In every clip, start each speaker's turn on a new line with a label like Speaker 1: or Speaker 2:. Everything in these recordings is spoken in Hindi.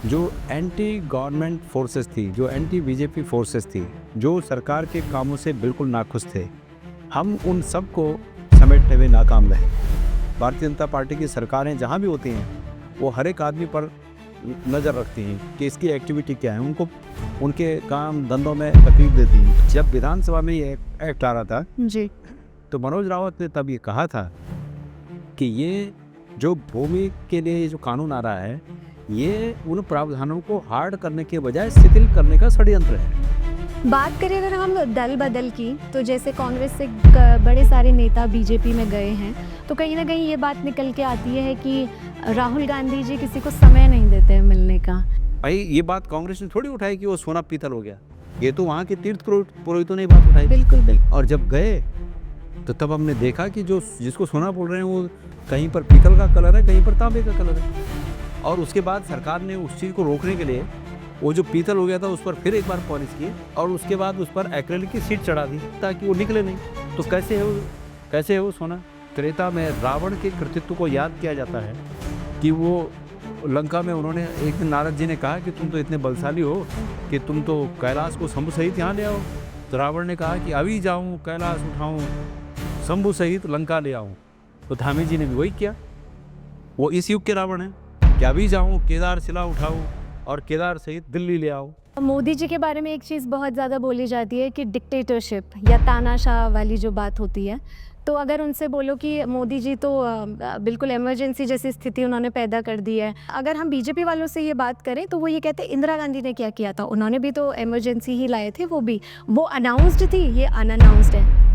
Speaker 1: जो एंटी गवर्नमेंट फोर्सेस थी, जो एंटी बीजेपी फोर्सेस थी, जो सरकार के कामों से बिल्कुल नाखुश थे, हम उन सब को समेटने में नाकाम रहे। भारतीय जनता पार्टी की सरकारें जहाँ भी होती हैं, वो हर एक आदमी पर नज़र रखती हैं कि इसकी एक्टिविटी क्या है, उनको उनके काम धंधों में तकलीफ देती हैं। जब विधानसभा में ये एक्ट आ रहा था
Speaker 2: जी।
Speaker 1: तो मनोज रावत ने तब ये कहा था कि ये जो भूमि के लिए जो कानून आ रहा है, ये उन प्रावधानों को हार्ड करने के बजाय शिथिल करने का षड्यंत्र है।
Speaker 2: बात करें अगर हम दल बदल की, तो जैसे कांग्रेस से बड़े सारे नेता बीजेपी में गए हैं, तो कहीं ना कहीं ये बात निकल के आती है कि राहुल गांधी जी किसी को समय नहीं देते हैं मिलने का।
Speaker 1: भाई ये बात कांग्रेस ने थोड़ी उठाई कि वो सोना पीतल हो गया, ये तो वहाँ के तीर्थ पुरोहितों ने बात उठाई।
Speaker 2: बिल्कुल बिल्कुल।
Speaker 1: और जब गए तो तब हमने देखा कि जो जिसको सोना बोल रहे हैं वो कहीं पर पीतल का कलर है, कहीं पर तांबे का कलर है। और उसके बाद सरकार ने उस चीज़ को रोकने के लिए वो जो पीतल हो गया था उस पर फिर एक बार पॉलिश की और उसके बाद उस पर एक्रेलिक की शीट चढ़ा दी ताकि वो निकले नहीं। तो कैसे है वो सोना? त्रेता में रावण के कृतित्व को याद किया जाता है कि वो लंका में उन्होंने एक दिन नारद जी ने कहा कि तुम तो इतने बलशाली हो कि तुम तो कैलाश को शंभु सहित यहाँ ले आओ। तो रावण ने कहा कि अभी जाऊँ कैलाश उठाऊँ, शंभु सहित लंका ले आऊँ। तो धामी जी ने भी वही किया। वो इस युग के रावण हैं कि अभी जाऊँ केदार शिला उठाऊँ और केदार सहित दिल्ली ले आओ।
Speaker 2: मोदी जी के बारे में एक चीज़ बहुत ज़्यादा बोली जाती है कि डिक्टेटरशिप या तानाशाह वाली जो बात होती है, तो अगर उनसे बोलो कि मोदी जी तो बिल्कुल इमरजेंसी जैसी स्थिति उन्होंने पैदा कर दी है। अगर हम बीजेपी वालों से ये बात करें तो वो ये कहते हैं इंदिरा गांधी ने क्या किया था, उन्होंने भी तो इमरजेंसी ही लाए थे, वो अनाउंस्ड थी, ये अनअनाउंस्ड है।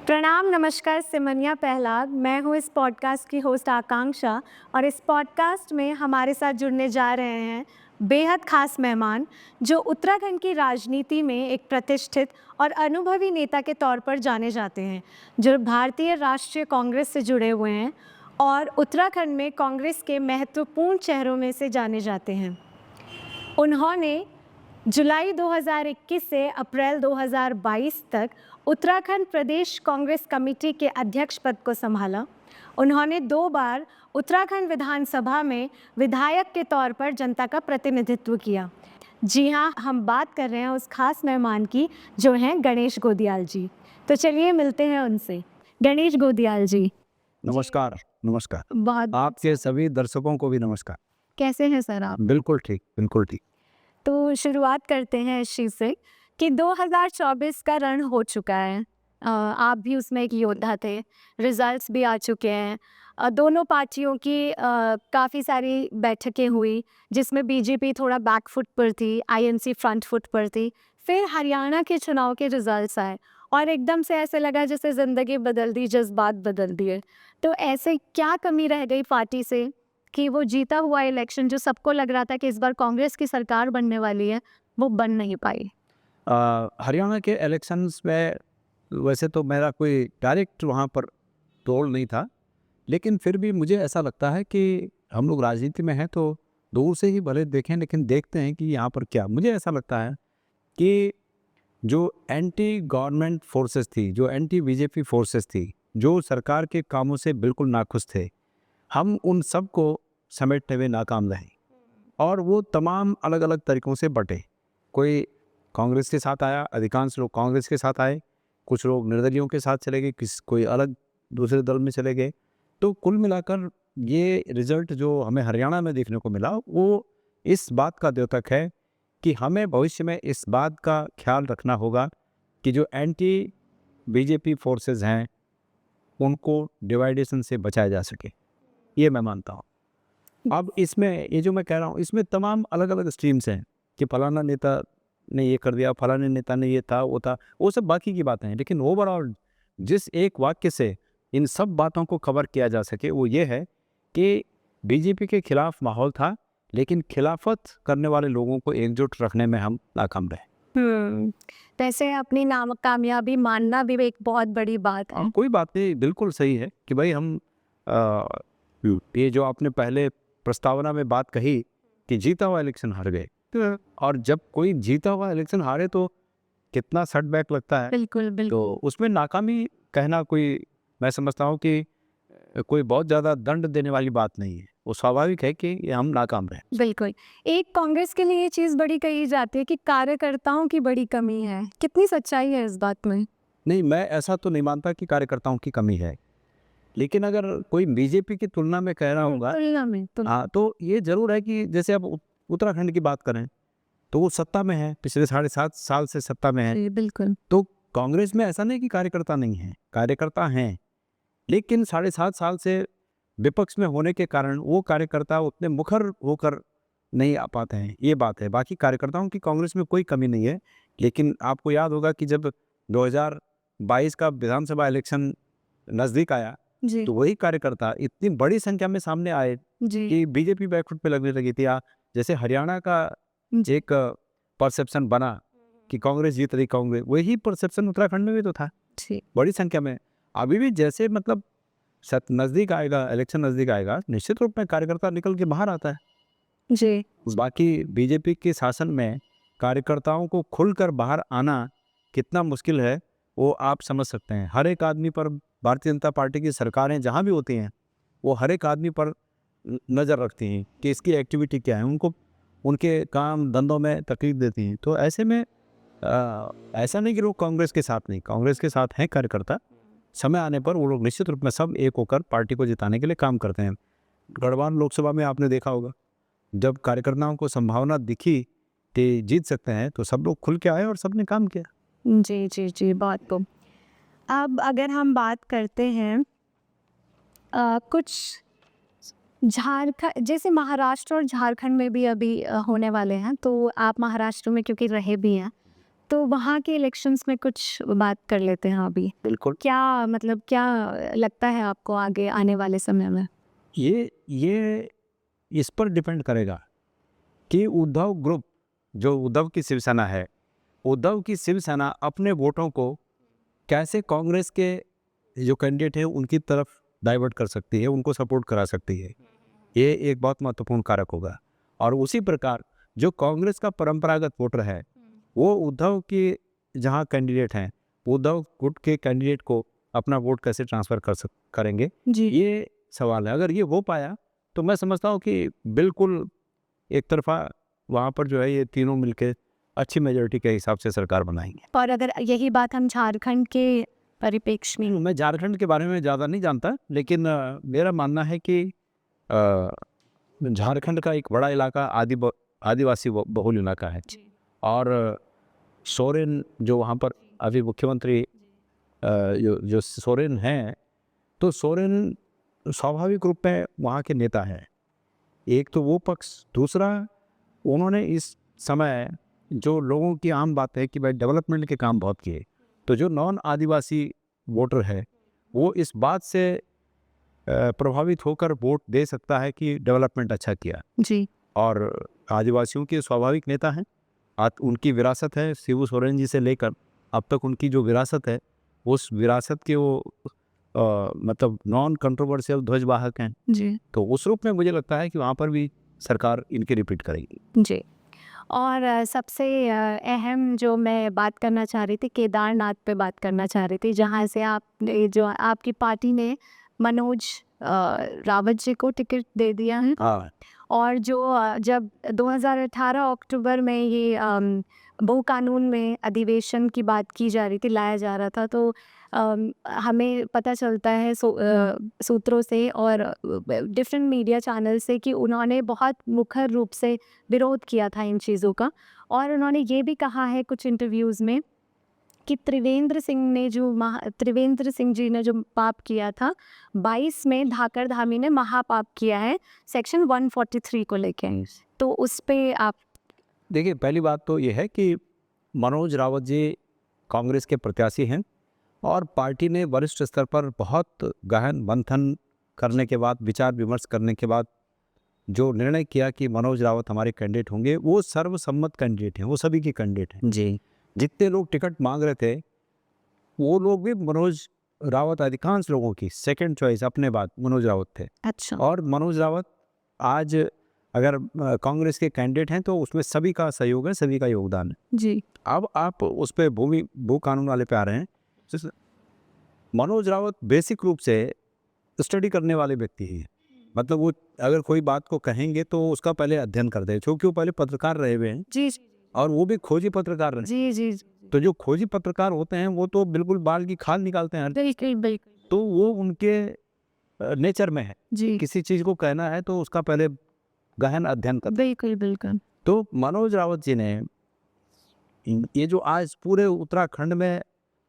Speaker 2: प्रणाम, नमस्कार, सिमनिया पहलाग। मैं हूँ इस पॉडकास्ट की होस्ट आकांक्षा और इस पॉडकास्ट में हमारे साथ जुड़ने जा रहे हैं बेहद खास मेहमान जो उत्तराखंड की राजनीति में एक प्रतिष्ठित और अनुभवी नेता के तौर पर जाने जाते हैं, जो भारतीय राष्ट्रीय कांग्रेस से जुड़े हुए हैं और उत्तराखंड में कांग्रेस के महत्वपूर्ण चेहरों में से जाने जाते हैं। उन्होंने जुलाई 2021 से अप्रैल 2022 तक उत्तराखंड प्रदेश कांग्रेस कमेटी के अध्यक्ष पद को संभाला। उन्होंने 2 बार उत्तराखंड विधानसभा में विधायक के तौर पर जनता का प्रतिनिधित्व किया। जी हाँ, हम बात कर रहे हैं उस खास मेहमान की जो हैं गणेश गोदियाल जी। तो चलिए मिलते हैं उनसे। गणेश गोदियाल जी,
Speaker 1: नमस्कार। नमस्कार।
Speaker 2: बहुत
Speaker 1: आपके सभी दर्शकों को भी नमस्कार।
Speaker 2: कैसे हैं सर आप?
Speaker 1: बिल्कुल ठीक, बिल्कुल ठीक।
Speaker 2: तो शुरुआत करते हैं इस चीज़ से कि 2024 का रण हो चुका है। आप भी उसमें एक योद्धा थे, रिजल्ट्स भी आ चुके हैं। दोनों पार्टियों की काफ़ी सारी बैठकें हुई जिसमें बीजेपी थोड़ा बैक फुट पर थी, आईएनसी फ्रंट फुट पर थी। फिर हरियाणा के चुनाव के रिजल्ट्स आए और एकदम से ऐसे लगा जैसे ज़िंदगी बदल दी, जज्बात बदल दिए। तो ऐसे क्या कमी रह गई पार्टी से कि वो जीता हुआ इलेक्शन जो सबको लग रहा था कि इस बार कांग्रेस की सरकार बनने वाली है, वो बन नहीं पाई?
Speaker 1: हरियाणा के इलेक्शंस में वैसे तो मेरा कोई डायरेक्ट वहाँ पर रोल नहीं था, लेकिन फिर भी मुझे ऐसा लगता है कि हम लोग राजनीति में हैं तो दूर से ही भले देखें लेकिन देखते हैं कि यहाँ पर क्या। मुझे ऐसा लगता है कि जो एंटी गवर्नमेंट फोर्सेस थी, जो एंटी बीजेपी फोर्सेस थी, जो सरकार के कामों से बिल्कुल नाखुश थे, हम उन सब को समेटने में नाकाम रहे और वो तमाम अलग अलग तरीक़ों से बटे। कोई कांग्रेस के साथ आया, अधिकांश लोग कांग्रेस के साथ आए, कुछ लोग निर्दलियों के साथ चले गए, कोई अलग दूसरे दल में चले गए। तो कुल मिलाकर ये रिज़ल्ट जो हमें हरियाणा में देखने को मिला वो इस बात का द्योतक है कि हमें भविष्य में इस बात का ख्याल रखना होगा कि जो एंटी बीजेपी फोर्सेस हैं उनको डिवाइडेशन से बचाया जा सके, ये मैं मानता हूँ। अब इसमें ये जो मैं कह रहा हूँ इसमें तमाम अलग अलग स्ट्रीम्स हैं कि फलाना नेता ने ये कर दिया, फलाने नेता ने ये था, वो सब बाकी की बातें हैं। लेकिन ओवरऑल जिस एक वाक्य से इन सब बातों को कवर किया जा सके वो ये है कि बीजेपी के खिलाफ माहौल था, लेकिन खिलाफत करने वाले लोगों को एकजुट रखने में हम नाकाम रहे।
Speaker 2: वैसे अपनी नाम कामयाबी मानना भी एक बहुत बड़ी बात है।
Speaker 1: कोई बात नहीं, बिल्कुल सही है कि भाई हम ये जो आपने पहले प्रस्तावना में बात कही कि जीता हुआ इलेक्शन हार गए, और जब कोई जीता हुआ इलेक्शन हारे तो कितना सेटबैक लगता है।
Speaker 2: बिल्कुल बिल्कुल।
Speaker 1: तो उसमें नाकामी कहना कोई, मैं समझता हूँ कि कोई बहुत ज़्यादा दंड देने वाली बात नहीं है। वो स्वाभाविक है कि ये हम नाकाम रहे।
Speaker 2: बिल्कुल। एक कांग्रेस के लिए ये चीज़ बड़ी कही जाती है कि कार्यकर्ताओं की बड़ी कमी है। कितनी सच्चाई है इस बात में?
Speaker 1: नहीं, मैं ऐसा तो नहीं मानता कि कार्यकर्ताओं की कमी है, लेकिन अगर कोई बीजेपी की तुलना में कह रहा होगा,
Speaker 2: तुलना में तो
Speaker 1: हाँ, तो ये ज़रूर है कि जैसे अब उत्तराखंड की बात करें, तो वो सत्ता में है, पिछले 7.5 साल से सत्ता में है।
Speaker 2: जी, बिल्कुल।
Speaker 1: तो कांग्रेस में ऐसा नहीं कि कार्यकर्ता नहीं हैं, कार्यकर्ता हैं, लेकिन 7.5 साल से विपक्ष में होने के कारण वो कार्यकर्ता उतने मुखर होकर नहीं आ पाते हैं, ये बात है। बाकी कार्यकर्ताओं की कांग्रेस में कोई कमी नहीं है, लेकिन आपको याद होगा कि जब 2022 का विधानसभा इलेक्शन नज़दीक आया,
Speaker 2: जी,
Speaker 1: तो वही कार्यकर्ता इतनी बड़ी संख्या में सामने आए
Speaker 2: जी,
Speaker 1: कि बीजेपी बैकफुट पे लगने लगी थी। जैसे हरियाणा का
Speaker 2: जी।
Speaker 1: एक परसेप्शन बना कि कांग्रेस जीत रही, कांग्रेस, वही परसेप्शन उत्तराखंड में भी तो था
Speaker 2: जी,
Speaker 1: बड़ी संख्या में। अभी भी जैसे मतलब नज़दीक आएगा, इलेक्शन नज़दीक आएगा, निश्चित रूप में कार्यकर्ता निकल के बाहर आता है।
Speaker 2: जी,
Speaker 1: बाकी बीजेपी के शासन में कार्यकर्ताओं को खुलकर बाहर आना कितना मुश्किल है, वो आप समझ सकते हैं। हर एक आदमी पर भारतीय जनता पार्टी की सरकारें जहाँ भी होती हैं, वो हर एक आदमी पर नज़र रखती हैं कि इसकी एक्टिविटी क्या है, उनको उनके काम धंधों में तकलीफ देती हैं। तो ऐसे में ऐसा नहीं कि लोग कांग्रेस के साथ नहीं, कांग्रेस के साथ हैं कार्यकर्ता। समय आने पर वो लोग निश्चित रूप में सब एक होकर पार्टी को जिताने के लिए काम करते हैं। गढ़वाल लोकसभा में आपने देखा होगा, जब कार्यकर्ताओं को संभावना दिखी कि जीत सकते हैं, तो सब लोग खुल के आए और सबने काम किया।
Speaker 2: जी, जी, जी, बात तो। अब अगर हम बात करते हैं कुछ जैसे महाराष्ट्र और झारखंड में भी अभी होने वाले हैं, तो आप महाराष्ट्र में क्योंकि रहे भी हैं, तो वहाँ के इलेक्शंस में कुछ बात कर लेते हैं अभी।
Speaker 1: बिल्कुल।
Speaker 2: क्या मतलब क्या लगता है आपको आगे आने वाले समय में?
Speaker 1: ये इस पर डिपेंड करेगा कि उद्धव ग्रुप, जो उद्धव की शिवसेना है, उद्धव की शिवसेना अपने वोटों को कैसे कांग्रेस के जो कैंडिडेट हैं उनकी तरफ डाइवर्ट कर सकती है, उनको सपोर्ट करा सकती है। ये एक बहुत महत्वपूर्ण कारक होगा। और उसी प्रकार जो कांग्रेस का परंपरागत वोटर है, वो उद्धव के जहाँ कैंडिडेट हैं, उद्धव गुट के कैंडिडेट को अपना वोट कैसे ट्रांसफ़र करेंगे,
Speaker 2: जी,
Speaker 1: ये सवाल है। अगर ये हो पाया तो मैं समझता हूँ कि बिल्कुल एक तरफा वहाँ पर जो है ये तीनों मिलके अच्छी मेजॉरिटी के हिसाब से सरकार बनाएंगे।
Speaker 2: और अगर यही बात हम झारखंड के परिप्रेक्ष्य में
Speaker 1: मैं झारखंड के बारे में ज़्यादा नहीं जानता, लेकिन मेरा मानना है कि अ, झारखंड का एक बड़ा इलाका आदिवासी बहुल इलाका है। और सोरेन जो वहाँ पर अभी मुख्यमंत्री जो सोरेन हैं, तो सोरेन स्वाभाविक रूप में वहाँ के नेता हैं। एक तो वो पक्ष, दूसरा उन्होंने इस समय जो लोगों की आम बात है कि भाई डेवलपमेंट के काम बहुत किए, तो जो नॉन आदिवासी वोटर है वो इस बात से प्रभावित होकर वोट दे सकता है कि डेवलपमेंट अच्छा किया।
Speaker 2: जी,
Speaker 1: और आदिवासियों के स्वाभाविक नेता हैं, उनकी विरासत है, शिबू सोरेन जी से लेकर अब तक उनकी जो विरासत है, उस विरासत के वो मतलब नॉन कंट्रोवर्शियल ध्वजवाहक हैं।
Speaker 2: जी,
Speaker 1: तो उस रूप में मुझे लगता है कि वहाँ पर भी सरकार इनकी रिपीट करेगी।
Speaker 2: जी। और सबसे अहम जो मैं बात करना चाह रही थी, केदारनाथ पे बात करना चाह रही थी, जहाँ से आपने जो आपकी पार्टी ने मनोज रावत जी को टिकट दे दिया है।
Speaker 1: हाँ,
Speaker 2: और जो जब 2018 अक्टूबर में ये बहु कानून में अधिवेशन की बात की जा रही थी, लाया जा रहा था, तो हमें पता चलता है सूत्रों से और डिफरेंट मीडिया चैनल से कि उन्होंने बहुत मुखर रूप से विरोध किया था इन चीज़ों का। और उन्होंने ये भी कहा है कुछ इंटरव्यूज़ में कि त्रिवेंद्र सिंह जी ने जो पाप किया था, 22 में धाकर धामी ने महापाप किया है सेक्शन 143 को लेके। तो उस पे आप
Speaker 1: देखिए, पहली बात तो ये है कि मनोज रावत जी कांग्रेस के प्रत्याशी हैं और पार्टी ने वरिष्ठ स्तर पर बहुत गहन मंथन करने के बाद, विचार विमर्श करने के बाद जो निर्णय किया कि मनोज रावत हमारे कैंडिडेट होंगे, वो सर्वसम्मत कैंडिडेट हैं, वो सभी के कैंडिडेट हैं।
Speaker 2: जी,
Speaker 1: जितने लोग टिकट मांग रहे थे, वो लोग भी मनोज रावत, अधिकांश लोगों की सेकंड चॉइस अपने बाद मनोज रावत थे।
Speaker 2: अच्छा,
Speaker 1: और मनोज रावत आज अगर कांग्रेस के कैंडिडेट हैं तो उसमें सभी का सहयोग है, सभी का योगदान है।
Speaker 2: जी,
Speaker 1: अब आप उस पे भू कानून वाले पे आ रहे हैं। मनोज रावत बेसिक रूप से स्टडी करने वाले व्यक्ति ही हैं। मतलब वो अगर कोई बात को कहेंगे तो उसका पहले अध्ययन करते हैं, क्योंकि वो पहले पत्रकार रहे हुए हैं
Speaker 2: जी जी
Speaker 1: और वो भी खोजी पत्रकार रहे।
Speaker 2: जी जी जी
Speaker 1: तो जो खोजी पत्रकार होते हैं वो तो बिल्कुल बाल की खाल निकालते हैं,
Speaker 2: बिल्कुल बिल्कुल
Speaker 1: तो वो उनके नेचर में है।
Speaker 2: जी
Speaker 1: किसी चीज़ को कहना है तो उसका पहले गहन अध्ययन करते हैं।
Speaker 2: बिल्कुल बिल्कुल
Speaker 1: तो मनोज रावत जी ने ये जो आज पूरे उत्तराखंड में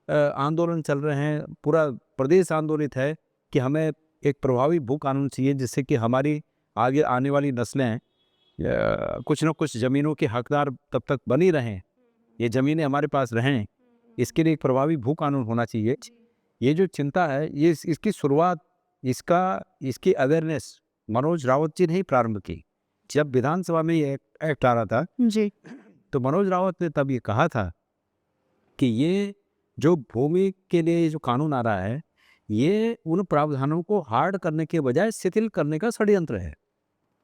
Speaker 1: आंदोलन चल रहे हैं, पूरा प्रदेश आंदोलित है कि हमें एक प्रभावी भू कानून चाहिए जिससे कि हमारी आगे आने वाली नस्लें कुछ न कुछ ज़मीनों के हकदार तब तक बनी रहें, ये ज़मीनें हमारे पास रहें, इसके लिए एक प्रभावी भू कानून होना चाहिए। ये जो चिंता है ये इसकी शुरुआत इसकी अवेयरनेस मनोज रावत जी ने ही प्रारंभ की। जब विधानसभा में ये एक्ट आ रहा था
Speaker 2: जी
Speaker 1: तो मनोज रावत ने तब ये कहा था कि ये जो भूमि के लिए जो कानून आ रहा है ये उन प्रावधानों को हार्ड करने के बजाय शिथिल करने का षड्यंत्र है।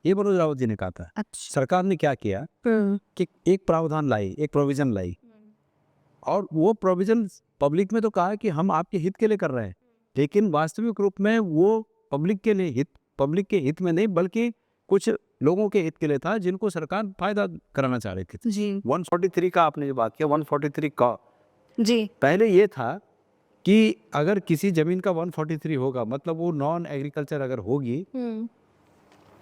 Speaker 1: ये मनोज रावत जी ने कहा था।
Speaker 2: अच्छा
Speaker 1: सरकार ने क्या किया कि एक प्रावधान लाई, एक प्रोविजन लाई, और वो प्रोविजन पब्लिक में तो कहा कि हम आपके हित के लिए कर रहे हैं, लेकिन वास्तविक रूप में वो पब्लिक के हित में नहीं बल्कि कुछ लोगों के हित के लिए था जिनको सरकार फायदा कराना चाह रही थी।
Speaker 2: जी
Speaker 1: 143 का आपने जो बात किया, 143 का
Speaker 2: जी
Speaker 1: पहले ये था कि अगर किसी जमीन का 143 होगा मतलब वो नॉन एग्रीकल्चर अगर होगी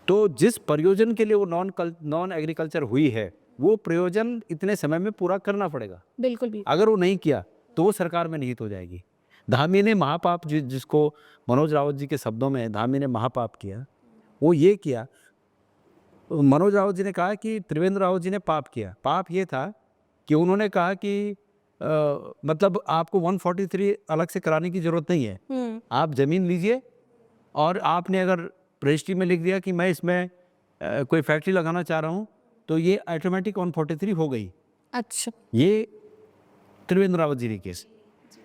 Speaker 1: तो जिस प्रयोजन के लिए वो नॉन एग्रीकल्चर हुई है वो प्रयोजन इतने समय में पूरा करना पड़ेगा।
Speaker 2: बिल्कुल भी
Speaker 1: अगर वो नहीं किया तो वो सरकार में निहित हो जाएगी। धामी ने महापाप जिसको मनोज रावत जी के शब्दों में धामी ने महापाप किया, वो ये किया। मनोज रावत जी ने कहा कि त्रिवेंद्र रावत जी ने पाप किया। पाप ये था कि उन्होंने कहा कि मतलब आपको 143 अलग से कराने की जरूरत नहीं है, आप जमीन लीजिए और आपने अगर रजिस्ट्री में लिख दिया कि मैं इसमें कोई फैक्ट्री लगाना चाह रहा हूँ तो ये ऑटोमेटिक 143 हो गई।
Speaker 2: अच्छा
Speaker 1: ये त्रिवेंद्र रावत जी ने केस,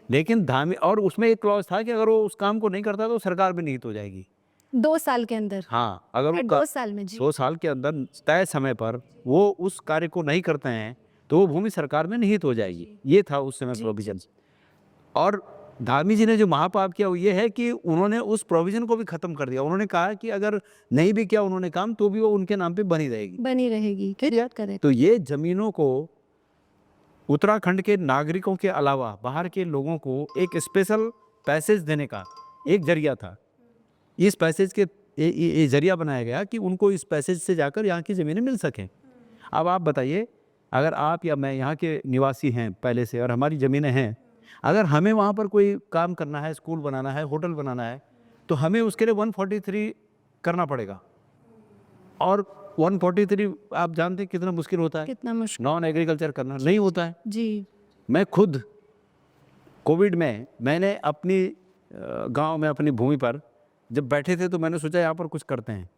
Speaker 1: लेकिन धामी और उसमें एक क्लॉज था कि अगर वो उस काम को नहीं करता तो सरकार भी निहित हो जाएगी।
Speaker 2: 2 साल के अंदर
Speaker 1: हाँ, अगर वो
Speaker 2: 2 साल में जी
Speaker 1: 2 साल के अंदर तय समय पर वो उस कार्य को नहीं करते हैं तो वो भूमि सरकार में निहित हो जाएगी। ये था उस समय प्रोविजन। और धामी जी ने जो महापाप किया वो ये है कि उन्होंने उस प्रोविजन को भी खत्म कर दिया। उन्होंने कहा कि अगर नहीं भी किया उन्होंने काम तो भी वो उनके नाम पे बनी रहेगी।
Speaker 2: करें
Speaker 1: तो ये जमीनों को उत्तराखंड के नागरिकों के अलावा बाहर के लोगों को एक स्पेशल पैसेज देने का एक जरिया था। इस पैसेज के ये जरिया बनाया गया कि उनको इस पैसेज से जाकर यहाँ की ज़मीनें मिल सकें। अब आप बताइए, अगर आप या मैं यहाँ के निवासी हैं पहले से और हमारी ज़मीनें हैं, अगर हमें वहाँ पर कोई काम करना है, स्कूल बनाना है, होटल बनाना है, तो हमें उसके लिए 143 करना पड़ेगा। और 143 आप जानते हैं कितना मुश्किल होता है,
Speaker 2: कितना मुश्किल
Speaker 1: नॉन एग्रीकल्चर करना नहीं होता है।
Speaker 2: जी
Speaker 1: मैं खुद कोविड में मैंने अपनी गांव में अपनी भूमि पर जब बैठे थे तो मैंने सोचा यहाँ पर कुछ करते हैं।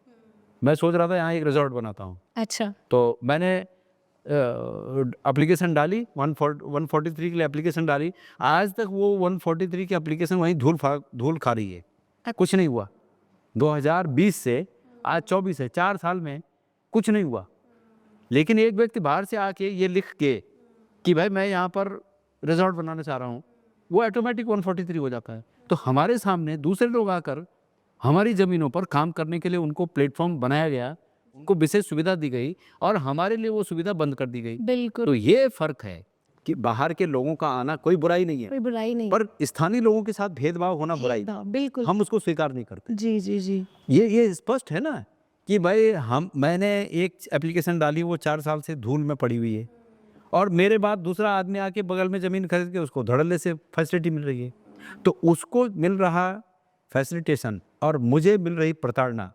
Speaker 1: मैं सोच रहा था यहाँ एक रिजॉर्ट बनाता हूँ।
Speaker 2: अच्छा
Speaker 1: तो मैंने एप्लीकेशन डाली 143 के लिए एप्लीकेशन डाली। आज तक वो 143 की एप्लीकेशन वहीं धूल खा रही है, कुछ नहीं हुआ। 2020 से आज 24 है, 4 साल में कुछ नहीं हुआ। लेकिन एक व्यक्ति बाहर से आके ये लिख के कि भाई मैं यहाँ पर रिजॉर्ट बनाना चाह रहा हूँ, वो ऑटोमेटिक 143 हो जाता है। तो हमारे सामने दूसरे लोग आकर हमारी ज़मीनों पर काम करने के लिए उनको प्लेटफॉर्म बनाया गया, उनको विशेष सुविधा दी गई और हमारे लिए वो सुविधा बंद कर दी गई।
Speaker 2: बिल्कुल
Speaker 1: तो ये फ़र्क है कि बाहर के लोगों का आना कोई बुराई नहीं है,
Speaker 2: कोई बुराई नहीं
Speaker 1: पर स्थानीय लोगों के साथ भेदभाव होना बुराई,
Speaker 2: बिल्कुल
Speaker 1: हम उसको स्वीकार नहीं करते।
Speaker 2: जी जी जी
Speaker 1: ये स्पष्ट है ना कि भाई मैंने एक एप्लीकेशन डाली, वो 4 साल से धूल में पड़ी हुई है और मेरे बाद दूसरा आदमी आके बगल में ज़मीन खरीद के उसको धड़ल्ले से फैसिलिटी मिल रही है। तो उसको मिल रहा फैसिलिटेशन और मुझे मिल रही प्रताड़ना,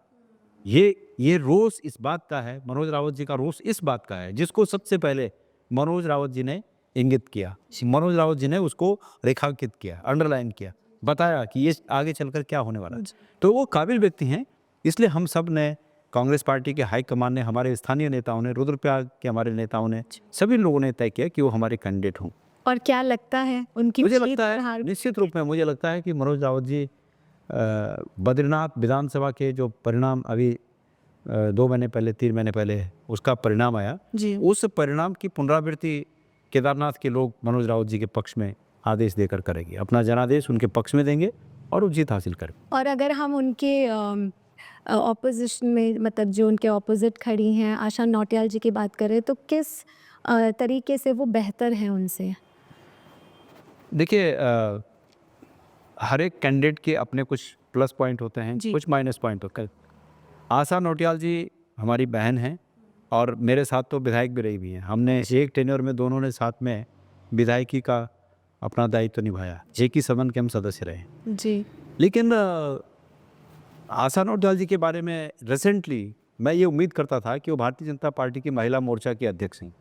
Speaker 1: ये रोष इस बात का है, मनोज रावत जी का रोष इस बात का है जिसको सबसे पहले मनोज रावत जी ने इंगित किया, मनोज रावत जी ने उसको रेखांकित किया, अंडरलाइन किया, बताया कि ये आगे चलकर क्या होने वाला है। तो वो काबिल व्यक्ति हैं, इसलिए हम सब ने, कांग्रेस पार्टी के हाईकमान ने, हमारे स्थानीय नेताओं ने, रुद्रप्रयाग के हमारे नेताओं ने, सभी लोगों ने तय किया कि वो हमारे कैंडिडेट हों।
Speaker 2: और क्या लगता है उनकी
Speaker 1: मुझे
Speaker 2: जीत
Speaker 1: लगता
Speaker 2: और
Speaker 1: है
Speaker 2: हार?
Speaker 1: निश्चित रूप में मुझे लगता है कि मनोज रावत जी बद्रीनाथ विधानसभा के जो परिणाम अभी 2 महीने पहले 3 महीने पहले उसका परिणाम आया,
Speaker 2: जी
Speaker 1: उस परिणाम की पुनरावृत्ति केदारनाथ के लोग मनोज रावत जी के पक्ष में आदेश देकर करेंगे, अपना जनादेश उनके पक्ष में देंगे और वो जीत हासिल करेंगे।
Speaker 2: और अगर हम उनके ऑपोजिशन में, मतलब जो उनके ऑपोजिट खड़ी हैं, आशा नौटियाल जी की बात करें तो किस तरीके से वो बेहतर हैं उनसे?
Speaker 1: देखिए हर एक कैंडिडेट के अपने कुछ प्लस पॉइंट होते हैं,
Speaker 2: जी।
Speaker 1: कुछ माइनस पॉइंट होते हैं। आशा नौटियाल जी हमारी बहन हैं और मेरे साथ तो विधायक भी रही हुई हैं। हमने एक टेन्योर में दोनों ने साथ में विधायकी का अपना दायित्व निभाया, एक ही सदन के हम सदस्य रहे।
Speaker 2: जी।
Speaker 1: लेकिन आशा नौटियाल जी के बारे में रिसेंटली मैं ये उम्मीद करता था कि वो भारतीय जनता पार्टी की महिला मोर्चा की अध्यक्ष हैं,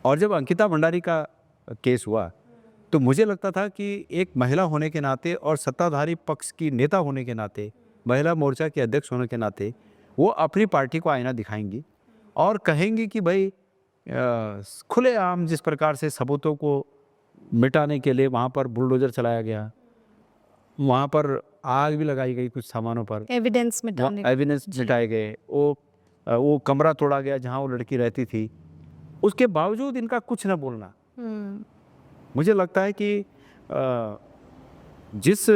Speaker 1: और जब अंकिता भंडारी का केस हुआ तो मुझे लगता था कि एक महिला होने के नाते और सत्ताधारी पक्ष की नेता होने के नाते, महिला मोर्चा के अध्यक्ष होने के नाते वो अपनी पार्टी को आईना दिखाएंगी और कहेंगी कि भाई खुलेआम जिस प्रकार से सबूतों को मिटाने के लिए वहाँ पर बुलडोजर चलाया गया, वहाँ पर आग भी लगाई गई कुछ सामानों पर,
Speaker 2: एविडेंस मिटाने।
Speaker 1: एविडेंस मिटाए गए, वो कमरा तोड़ा गया जहाँ वो लड़की रहती थी, उसके बावजूद इनका कुछ न बोलना। मुझे लगता है कि जिस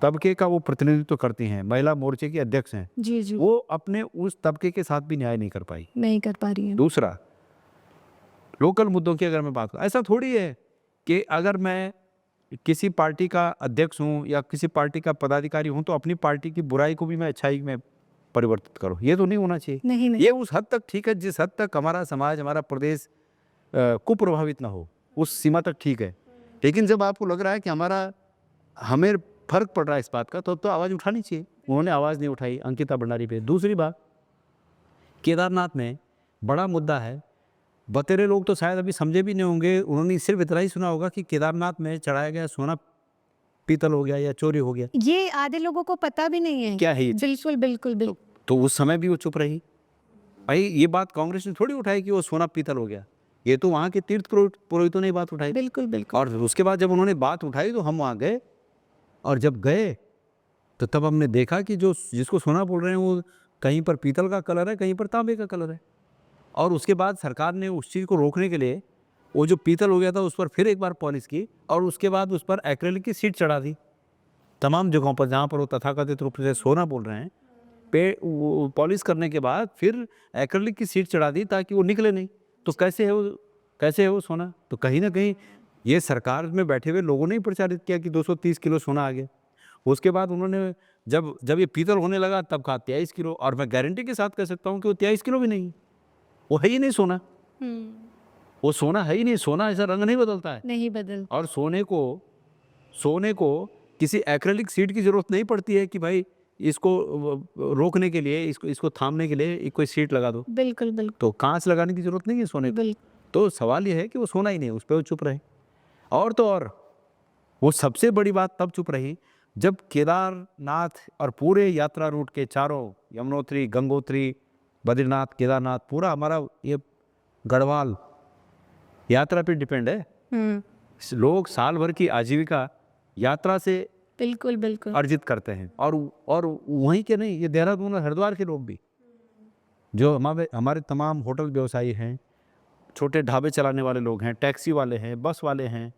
Speaker 1: तबके का वो प्रतिनिधित्व करती हैं, महिला मोर्चे की अध्यक्ष हैं,
Speaker 2: जी जी।
Speaker 1: वो अपने उस तबके के साथ भी न्याय नहीं कर पाई।
Speaker 2: नहीं कर पा रही हैं।
Speaker 1: दूसरा, लोकल मुद्दों की अगर मैं बात करूं, ऐसा थोड़ी है कि अगर मैं किसी पार्टी का अध्यक्ष हूं या किसी पार्टी का पदाधिकारी हूं तो अपनी पार्टी की बुराई को भी मैं अच्छाई में परिवर्तित करूं। ये तो नहीं होना चाहिए।
Speaker 2: नहीं नहीं।
Speaker 1: ये उस हद तक ठीक है जिस हद तक हमारा समाज, हमारा प्रदेश कुप्रभावित ना हो, उस सीमा तक ठीक है। लेकिन जब आपको लग रहा है कि हमें फर्क पड़ रहा है इस बात का, तो आवाज़ उठानी चाहिए। उन्होंने आवाज़ नहीं उठाई अंकिता भंडारी पे। दूसरी बात, केदारनाथ में बड़ा मुद्दा है, बतेरे लोग तो शायद अभी समझे भी नहीं होंगे, उन्होंने सिर्फ इतना ही सुना होगा कि केदारनाथ में चढ़ाया गया सोना पीतल हो गया या चोरी हो गया।
Speaker 2: ये आधे लोगों को पता भी नहीं है।
Speaker 1: क्या है ये?
Speaker 2: बिल्कुल बिल्कुल बिल्कुल।
Speaker 1: तो उस समय भी वो चुप रही। भाई ये बात कांग्रेस ने थोड़ी उठाई कि वो सोना पीतल हो गया, ये तो वहाँ के तीर्थ पुरोहितों ने बात उठाई।
Speaker 2: बिल्कुल बिल्कुल।
Speaker 1: और उसके बाद जब उन्होंने बात उठाई तो हम वहाँ गए, और जब गए तो तब हमने देखा कि जो जिसको सोना बोल रहे हैं वो कहीं पर पीतल का कलर है, कहीं पर तांबे का कलर है। और उसके बाद सरकार ने उस चीज़ को रोकने के लिए वो जो पीतल हो गया था उस पर फिर एक बार पॉलिश की, और उसके बाद उस पर एक्रेलिक की शीट चढ़ा दी। तमाम जगहों पर जहाँ पर वो तथाकथित रूप से सोना बोल रहे हैं, वो पॉलिश करने के बाद फिर एक्रेलिक की शीट चढ़ा दी ताकि वो निकले नहीं। तो कैसे है वो सोना? तो कहीं ना कहीं ये सरकार में बैठे हुए लोगों ने ही प्रचारित किया कि 230 किलो सोना आ गया। उसके बाद उन्होंने जब ये पीतल होने लगा तब कहा 23 किलो, और मैं गारंटी के साथ कह सकता हूँ कि वो 23 किलो भी नहीं, वो है ही नहीं सोना। वो सोना है ही नहीं। सोना ऐसा रंग नहीं बदलता है,
Speaker 2: नहीं बदल।
Speaker 1: और सोने को किसी एक्रेलिक शीट की जरूरत नहीं पड़ती है कि भाई इसको रोकने के लिए, इसको थामने के लिए कोई शीट लगा दो।
Speaker 2: बिल्कुल बिल्कुल।
Speaker 1: तो कांच लगाने की जरूरत नहीं है सोने को। तो सवाल ये है कि वो सोना ही नहीं, उस पर वो चुप रहे। और तो और वो सबसे बड़ी बात तब चुप रही जब केदारनाथ और पूरे यात्रा रूट के चारों, यमुनोत्री, गंगोत्री, बद्रीनाथ, केदारनाथ, पूरा हमारा ये गढ़वाल यात्रा पे डिपेंड है। लोग साल भर की आजीविका यात्रा से
Speaker 2: बिल्कुल बिल्कुल
Speaker 1: अर्जित करते हैं। और वहीं के नहीं, ये देहरादून और हरिद्वार के लोग भी, जो हमारे तमाम होटल व्यवसायी हैं, छोटे ढाबे चलाने वाले लोग हैं, टैक्सी वाले हैं, बस वाले हैं,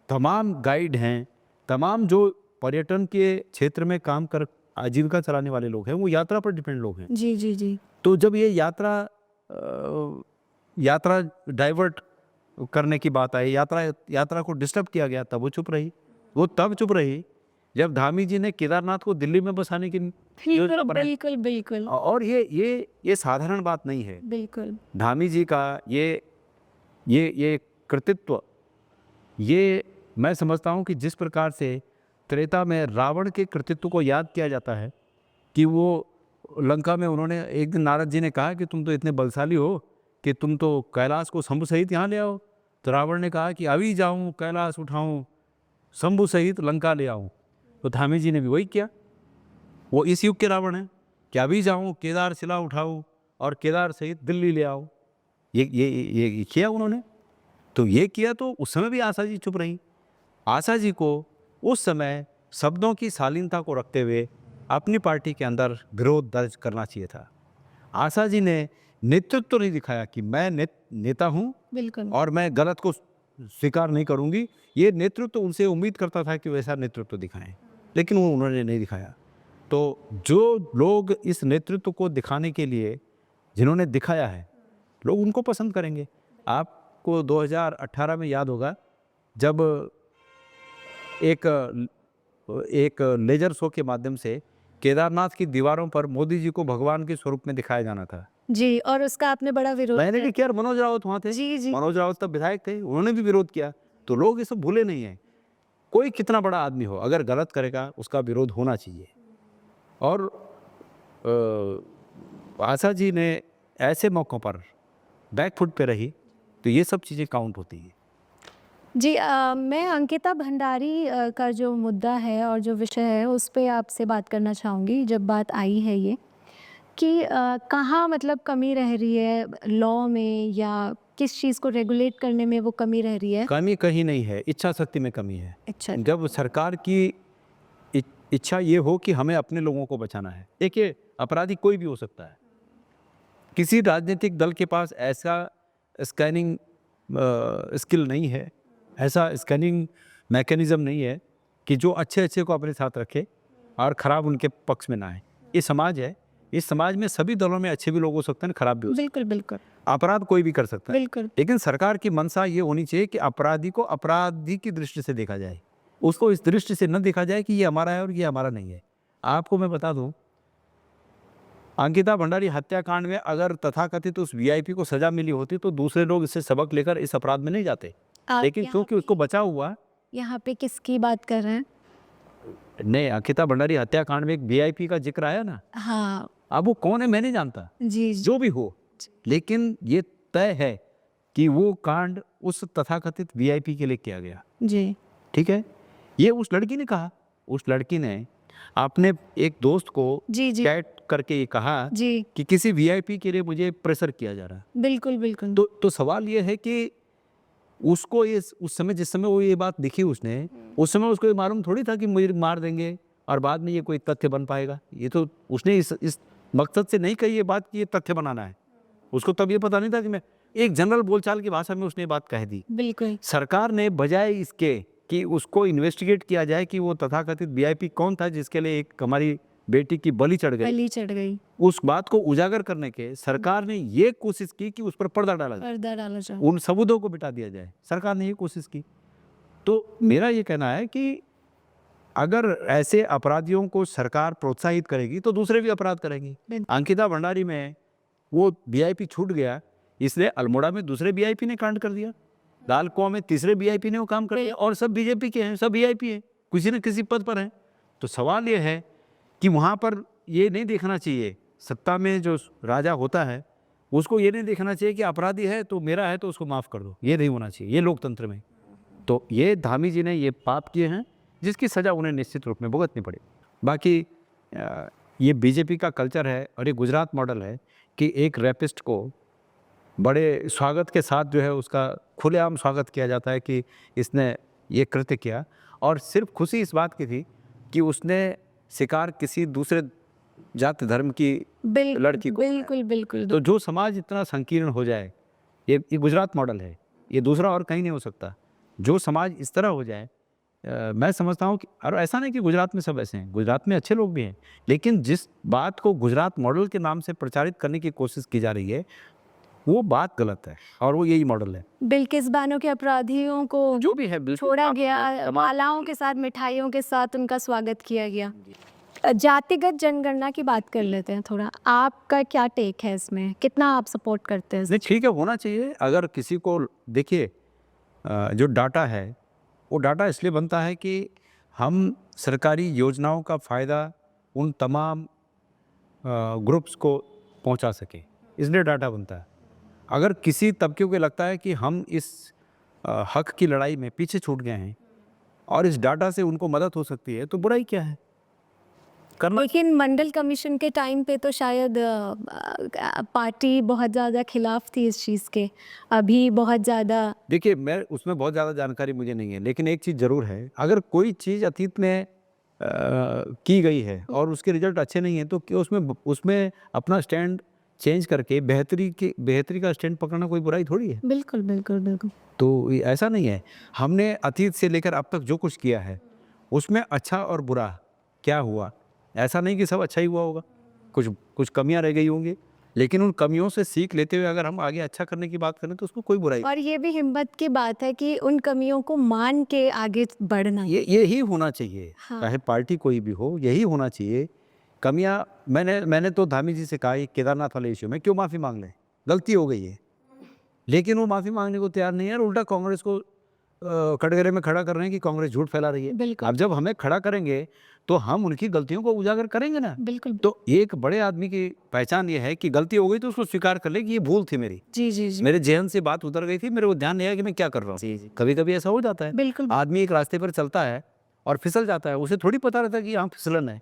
Speaker 1: तमाम गाइड हैं, तमाम जो पर्यटन के क्षेत्र में काम कर आजीविका चलाने वाले लोग हैं, वो यात्रा पर डिपेंड लोग हैं।
Speaker 2: जी जी जी।
Speaker 1: तो जब ये यात्रा डाइवर्ट करने की बात आई, यात्रा को डिस्टर्ब किया गया, तब वो चुप रही। वो तब चुप रही जब धामी जी ने केदारनाथ को दिल्ली में बसाने की योजना बनाई।
Speaker 2: बिल्कुल बिल्कुल।
Speaker 1: और ये साधारण बात नहीं है।
Speaker 2: बिल्कुल।
Speaker 1: धामी जी का ये कृतित्व, ये मैं समझता हूँ कि जिस प्रकार से त्रेता में रावण के कृतित्व को याद किया जाता है कि वो लंका में उन्होंने एक दिन नारद जी ने कहा कि तुम तो इतने बलशाली हो कि तुम तो कैलाश को शंभु सहित यहाँ ले आओ। तो रावण ने कहा कि अभी जाऊँ, कैलाश उठाऊँ, शंभु सहित लंका ले आऊँ। तो धामी जी ने भी वही किया। वो इस युग के रावण हैं कि अभी जाऊँ, केदार शिला उठाऊँ और केदार सहित दिल्ली ले आओ। ये किया उन्होंने। तो ये किया तो उस समय भी आशा जी चुप रही। आशा जी को उस समय शब्दों की शालीनता को रखते हुए अपनी पार्टी के अंदर विरोध दर्ज करना चाहिए था। आशा जी ने नेतृत्व तो नहीं दिखाया कि मैं नेता हूँ
Speaker 2: बिल्कुल।
Speaker 1: और मैं गलत को स्वीकार नहीं करूँगी। ये नेतृत्व उनसे उम्मीद करता था कि वैसा नेतृत्व दिखाएं, लेकिन वो उन्होंने नहीं दिखाया। तो जो लोग इस नेतृत्व को दिखाने के लिए जिन्होंने दिखाया है, लोग उनको पसंद करेंगे। आपको 2018 में याद होगा जब एक लेजर शो के माध्यम से केदारनाथ की दीवारों पर मोदी जी को भगवान के स्वरूप में दिखाया जाना था।
Speaker 2: जी, और उसका आपने बड़ा विरोध
Speaker 1: मैंने
Speaker 2: किया।
Speaker 1: भी किया, मनोज रावत वहाँ थे।
Speaker 2: जी, जी।
Speaker 1: मनोज रावत तब विधायक थे, उन्होंने भी विरोध किया। तो लोग ये सब भूले नहीं हैं। कोई कितना बड़ा आदमी हो, अगर गलत करेगा उसका विरोध होना चाहिए। और आशा जी ने ऐसे मौक़ों पर बैकफुट पे रही, तो ये सब चीज़ें काउंट होती हैं।
Speaker 2: जी, मैं अंकिता भंडारी का जो मुद्दा है और जो विषय है उस पे आपसे बात करना चाहूँगी। जब बात आई है ये कि कहाँ मतलब कमी रह रही है लॉ में, या किस चीज़ को रेगुलेट करने में वो कमी रह रही है?
Speaker 1: कमी कहीं नहीं है, इच्छा शक्ति में कमी है।
Speaker 2: अच्छा।
Speaker 1: जब सरकार की इच्छा ये हो कि हमें अपने लोगों को बचाना है। देखिए, अपराधी कोई भी हो सकता है। किसी राजनीतिक दल के पास ऐसा स्कैनिंग स्किल नहीं है, ऐसा स्कैनिंग मैकेनिज्म नहीं है कि जो अच्छे को अपने साथ रखे और ख़राब उनके पक्ष में ना आए। ये समाज है, इस समाज में सभी दलों में अच्छे भी लोग हो सकते हैं, खराब भी हो सकते हैं।
Speaker 2: बिल्कुल, बिल्कुल।
Speaker 1: अपराध कोई भी कर सकता है।
Speaker 2: बिल्कुल।
Speaker 1: लेकिन सरकार की मंशा ये होनी चाहिए कि अपराधी को अपराधी की दृष्टि से देखा जाए। उसको इस दृष्टि से न देखा जाए कि ये हमारा है और ये हमारा नहीं है। आपको मैं बता दूं, अंकिता भंडारी हत्याकांड में अगर तथाकथित उस वीआईपी को सजा मिली होती तो दूसरे लोग इससे सबक लेकर इस अपराध में नहीं जाते।
Speaker 2: आप
Speaker 1: लेकिन
Speaker 2: यहाँ
Speaker 1: क्योंकि उसको बचा हुआ
Speaker 2: यहाँ पे किसकी बात कर रहे हैं?
Speaker 1: नहीं, अंकिता भंडारी हत्याकांड में एक वीआईपी का जिक्र आया ना।
Speaker 2: हाँ।
Speaker 1: अब वो कौन है मैं नहीं जानता,
Speaker 2: जी, जी।
Speaker 1: जो भी हो, लेकिन ये तय है कि वो कांड उस तथाकथित वीआईपी के लिए किया गया।
Speaker 2: जी।
Speaker 1: ठीक है, ये उस लड़की ने कहा। उस लड़की ने अपने एक दोस्त को
Speaker 2: जी, जी।
Speaker 1: चैट करके ये कहा
Speaker 2: जी।
Speaker 1: कि किसी वीआईपी के लिए मुझे प्रेशर किया जा रहा है।
Speaker 2: बिल्कुल, बिल्कुल।
Speaker 1: तो सवाल ये है कि उसको ये उस समय जिस समय वो ये बात दिखी उसने, उस समय उसको ये मालूम थोड़ी था कि मुझे मार देंगे और बाद में ये कोई तथ्य बन पाएगा। ये तो उसने इस मकसद से नहीं कही ये बात कि ये तथ्य बनाना है। उसको तब ये पता नहीं था कि मैं एक जनरल बोलचाल की भाषा में उसने ये बात कह दी।
Speaker 2: बिल्कुल।
Speaker 1: सरकार ने बजाय इसके कि उसको इन्वेस्टिगेट किया जाए कि वो तथाकथित वीआईपी कौन था जिसके लिए एक हमारी बेटी की बलि चढ़ गई, उस बात को उजागर करने के सरकार ने ये कोशिश की कि उस पर पर्दा डाला जाए, उन सबूतों को मिटा दिया जाए। सरकार ने ये कोशिश की। तो मेरा ये कहना है कि अगर ऐसे अपराधियों को सरकार प्रोत्साहित करेगी तो दूसरे भी अपराध करेंगे। अंकिता भंडारी में वो वीआईपी छूट गया, इसलिए अल्मोड़ा में दूसरे वीआईपी ने कांड कर दिया, लाल कुआं में तीसरे वीआईपी ने वो काम कर दिया, और सब बीजेपी के हैं, सब वीआईपी हैं, किसी न किसी पद पर हैं। तो सवाल ये है कि वहाँ पर ये नहीं देखना चाहिए, सत्ता में जो राजा होता है उसको ये नहीं देखना चाहिए कि अपराधी है तो मेरा है तो उसको माफ़ कर दो। ये नहीं होना चाहिए, ये लोकतंत्र में। तो ये धामी जी ने ये पाप किए हैं जिसकी सज़ा उन्हें निश्चित रूप में भुगतनी पड़े। बाकी ये बीजेपी का कल्चर है और ये गुजरात मॉडल है कि एक रैपिस्ट को बड़े स्वागत के साथ जो है उसका खुलेआम स्वागत किया जाता है कि इसने ये कृत्य किया, और सिर्फ खुशी इस बात की थी कि उसने शिकार किसी दूसरे जाति धर्म की लड़की को।
Speaker 2: बिल्कुल, बिल्कुल।
Speaker 1: तो जो समाज इतना संकीर्ण हो जाए, ये गुजरात मॉडल है, ये दूसरा और कहीं नहीं हो सकता। जो समाज इस तरह हो जाए, मैं समझता हूँ कि, और ऐसा नहीं कि गुजरात में सब ऐसे हैं, गुजरात में अच्छे लोग भी हैं, लेकिन जिस बात को गुजरात मॉडल के नाम से प्रचारित करने की कोशिश की जा रही है वो बात गलत है, और वो यही मॉडल है।
Speaker 2: बिल्किस बानो के अपराधियों को
Speaker 1: जो भी है
Speaker 2: छोड़ा गया, मालाओं के साथ, मिठाइयों के साथ उनका स्वागत किया गया। जातिगत जनगणना की बात कर लेते हैं थोड़ा। आपका क्या टेक है इसमें, कितना आप सपोर्ट करते हैं?
Speaker 1: नहीं, ठीक है, होना चाहिए। अगर किसी को, देखिए, जो डाटा है वो डाटा इसलिए बनता है कि हम सरकारी योजनाओं का फ़ायदा उन तमाम ग्रुप्स को पहुंचा सकें, इसलिए डाटा बनता है। अगर किसी तबके को लगता है कि हम इस हक की लड़ाई में पीछे छूट गए हैं और इस डाटा से उनको मदद हो सकती है, तो बुराई क्या है करना।
Speaker 2: लेकिन मंडल कमीशन के टाइम पे तो शायद पार्टी बहुत ज़्यादा खिलाफ थी इस चीज़ के, अभी बहुत ज़्यादा।
Speaker 1: देखिए, मैं उसमें बहुत ज़्यादा जानकारी मुझे नहीं है, लेकिन एक चीज़ ज़रूर है, अगर कोई चीज़ अतीत में की गई है और उसके रिजल्ट अच्छे नहीं हैं तो क्या उसमें अपना स्टैंड चेंज करके बेहतरी का स्टैंड पकड़ना कोई बुराई थोड़ी है।
Speaker 2: बिल्कुल, बिल्कुल, बिल्कुल।
Speaker 1: तो ऐसा नहीं है। हमने अतीत से लेकर अब तक जो कुछ किया है उसमें अच्छा और बुरा क्या हुआ ऐसा नहीं कि सब अच्छा ही हुआ होगा, कुछ कुछ कमियां रह गई होंगी, लेकिन उन कमियों से सीख लेते हुए अगर हम आगे अच्छा करने की बात करें तो उसमें कोई बुराई
Speaker 2: और ये भी हिम्मत की बात है कि उन कमियों को मान के आगे बढ़ना।
Speaker 1: यही होना चाहिए।
Speaker 2: हाँ।
Speaker 1: चाहे पार्टी कोई भी हो, यही होना चाहिए। कमियां मैंने तो धामी जी से कहा ये केदारनाथ वाले इश्यू में क्यों माफ़ी मांग लें, गलती हो गई है, लेकिन वो माफ़ी मांगने को तैयार नहीं है और उल्टा कांग्रेस को कटघरे में खड़ा कर रहे हैं कि कांग्रेस झूठ फैला रही है।
Speaker 2: बिल्कुल।
Speaker 1: अब जब हमें खड़ा करेंगे तो हम उनकी गलतियों को उजागर करेंगे ना।
Speaker 2: बिल्कुल।
Speaker 1: तो एक बड़े आदमी की पहचान ये है कि गलती हो गई तो उसको स्वीकार कर ले कि ये भूल थी मेरी,
Speaker 2: जी जी जी।
Speaker 1: मेरे जेहन से बात उतर गई थी, मेरे को ध्यान नहीं आया कि मैं क्या कर रहा हूँ। कभी कभी ऐसा हो जाता है।
Speaker 2: बिल्कुल।
Speaker 1: आदमी एक रास्ते पर चलता है और फिसल जाता है, उसे थोड़ी पता रहता है कि यहाँ फिसलन है।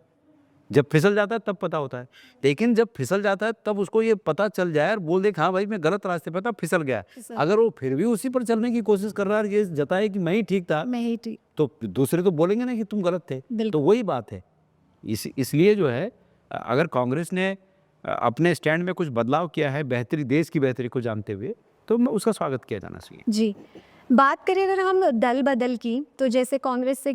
Speaker 1: जब फिसल जाता है तब पता होता है, लेकिन जब फिसल जाता है तब उसको ये पता चल जाए और बोल दे कि हाँ भाई मैं गलत रास्ते पर था, फिसल गया। अगर वो फिर भी उसी पर चलने की कोशिश कर रहा है, ये जताए कि मैं ही ठीक था,
Speaker 2: मैं ही ठीक।
Speaker 1: तो दूसरे तो बोलेंगे ना कि तुम गलत थे।
Speaker 2: बिल्कुल।
Speaker 1: तो वही बात है। इसलिए जो है अगर कांग्रेस ने अपने स्टैंड में कुछ बदलाव किया है बेहतरी, देश की बेहतरी को जानते हुए, तो उसका स्वागत किया जाना चाहिए।
Speaker 2: जी। बात करें अगर हम दल बदल की, तो जैसे कांग्रेस से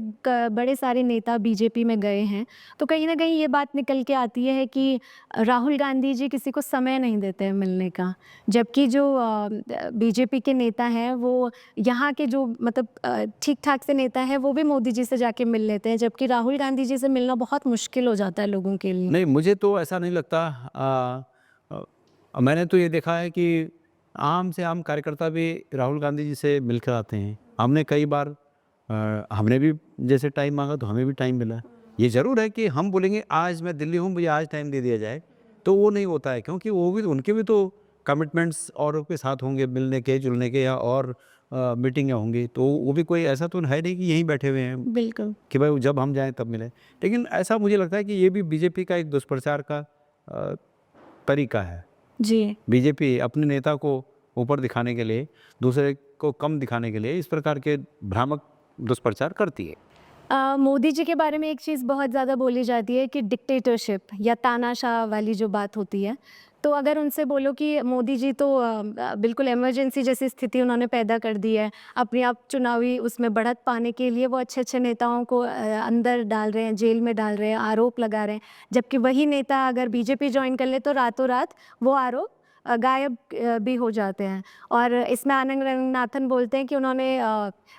Speaker 2: बड़े सारे नेता बीजेपी में गए हैं, तो कहीं ना कहीं ये बात निकल के आती है कि राहुल गांधी जी किसी को समय नहीं देते हैं मिलने का, जबकि जो बीजेपी के नेता हैं वो यहाँ के जो मतलब ठीक ठाक से नेता है वो भी मोदी जी से जाके मिल लेते हैं, जबकि राहुल गांधी जी से मिलना बहुत मुश्किल हो जाता है लोगों के लिए।
Speaker 1: नहीं, मुझे तो ऐसा नहीं लगता। मैंने तो ये देखा है कि आम से आम कार्यकर्ता भी राहुल गांधी जी से मिलकर आते हैं। हमने कई बार हमने भी जैसे टाइम मांगा तो हमें भी टाइम मिला। ये ज़रूर है कि हम बोलेंगे आज मैं दिल्ली हूँ, मुझे आज टाइम दे दिया जाए, तो वो नहीं होता है, क्योंकि वो भी उनके भी तो कमिटमेंट्स और के साथ होंगे, मिलने के जुलने के या और मीटिंगें होंगी, तो वो भी कोई ऐसा तो है नहीं कि यहीं बैठे हुए हैं
Speaker 2: बिल्कुल।
Speaker 1: कि भाई जब हम जाएं तब मिलें। लेकिन ऐसा मुझे लगता है कि ये भी बीजेपी का एक दुष्प्रचार का तरीका है।
Speaker 2: जी।
Speaker 1: बीजेपी अपने नेता को ऊपर दिखाने के लिए, दूसरे को कम दिखाने के लिए इस प्रकार के भ्रामक दुष्प्रचार करती है।
Speaker 2: मोदी जी के बारे में एक चीज़ बहुत ज़्यादा बोली जाती है कि डिक्टेटरशिप या तानाशाह वाली जो बात होती है, तो अगर उनसे बोलो कि मोदी जी तो बिल्कुल इमरजेंसी जैसी स्थिति उन्होंने पैदा कर दी है, अपने आप चुनावी उसमें बढ़त पाने के लिए वो अच्छे अच्छे नेताओं को अंदर डाल रहे हैं, जेल में डाल रहे हैं, आरोप लगा रहे हैं, जबकि वही नेता अगर बीजेपी ज्वाइन कर ले तो रातों रात वो आरोप गायब भी हो जाते हैं। और इसमें आनंद रंगनाथन बोलते हैं कि उन्होंने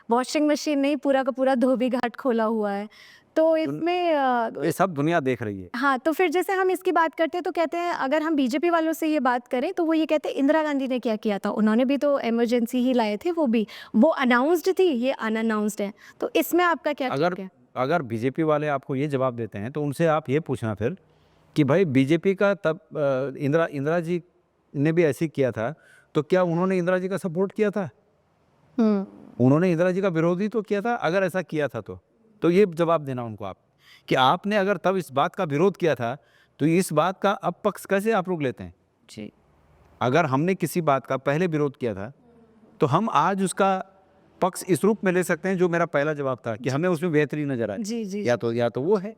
Speaker 2: वॉशिंग मशीन नहीं, पूरा का पूरा धोबी घाट खोला हुआ है। तो इसमें
Speaker 1: ये सब दुनिया देख रही है।
Speaker 2: हाँ, तो फिर जैसे हम इसकी बात करते हैं तो कहते हैं, अगर हम बीजेपी वालों से ये बात करें तो वो ये कहते हैं इंदिरा गांधी ने क्या किया था, उन्होंने भी तो इमरजेंसी ही लाए थे, वो अनाउंस्ड थी, ये अनअनाउंस्ड है। तो इसमें आपका क्या
Speaker 1: अगर
Speaker 2: ठीक है?
Speaker 1: अगर बीजेपी वाले आपको ये जवाब देते हैं तो उनसे आप ये पूछना फिर कि भाई बीजेपी का तब इंदिरा जी ने भी ऐसे ही किया था, तो क्या उन्होंने इंदिरा जी का सपोर्ट किया था? उन्होंने इंदिरा जी का विरोध ही तो किया था। अगर ऐसा किया था तो ये जवाब देना उनको आप कि आपने अगर तब इस बात का विरोध किया था तो इस बात का अब पक्ष कैसे आप लोग लेते हैं?
Speaker 2: जी।
Speaker 1: अगर हमने किसी बात का पहले विरोध किया था तो हम आज उसका पक्ष इस रूप में ले सकते हैं जो मेरा पहला जवाब था कि हमें उसमें बेहतरी नजर आई।
Speaker 2: जी जी।
Speaker 1: या तो वो है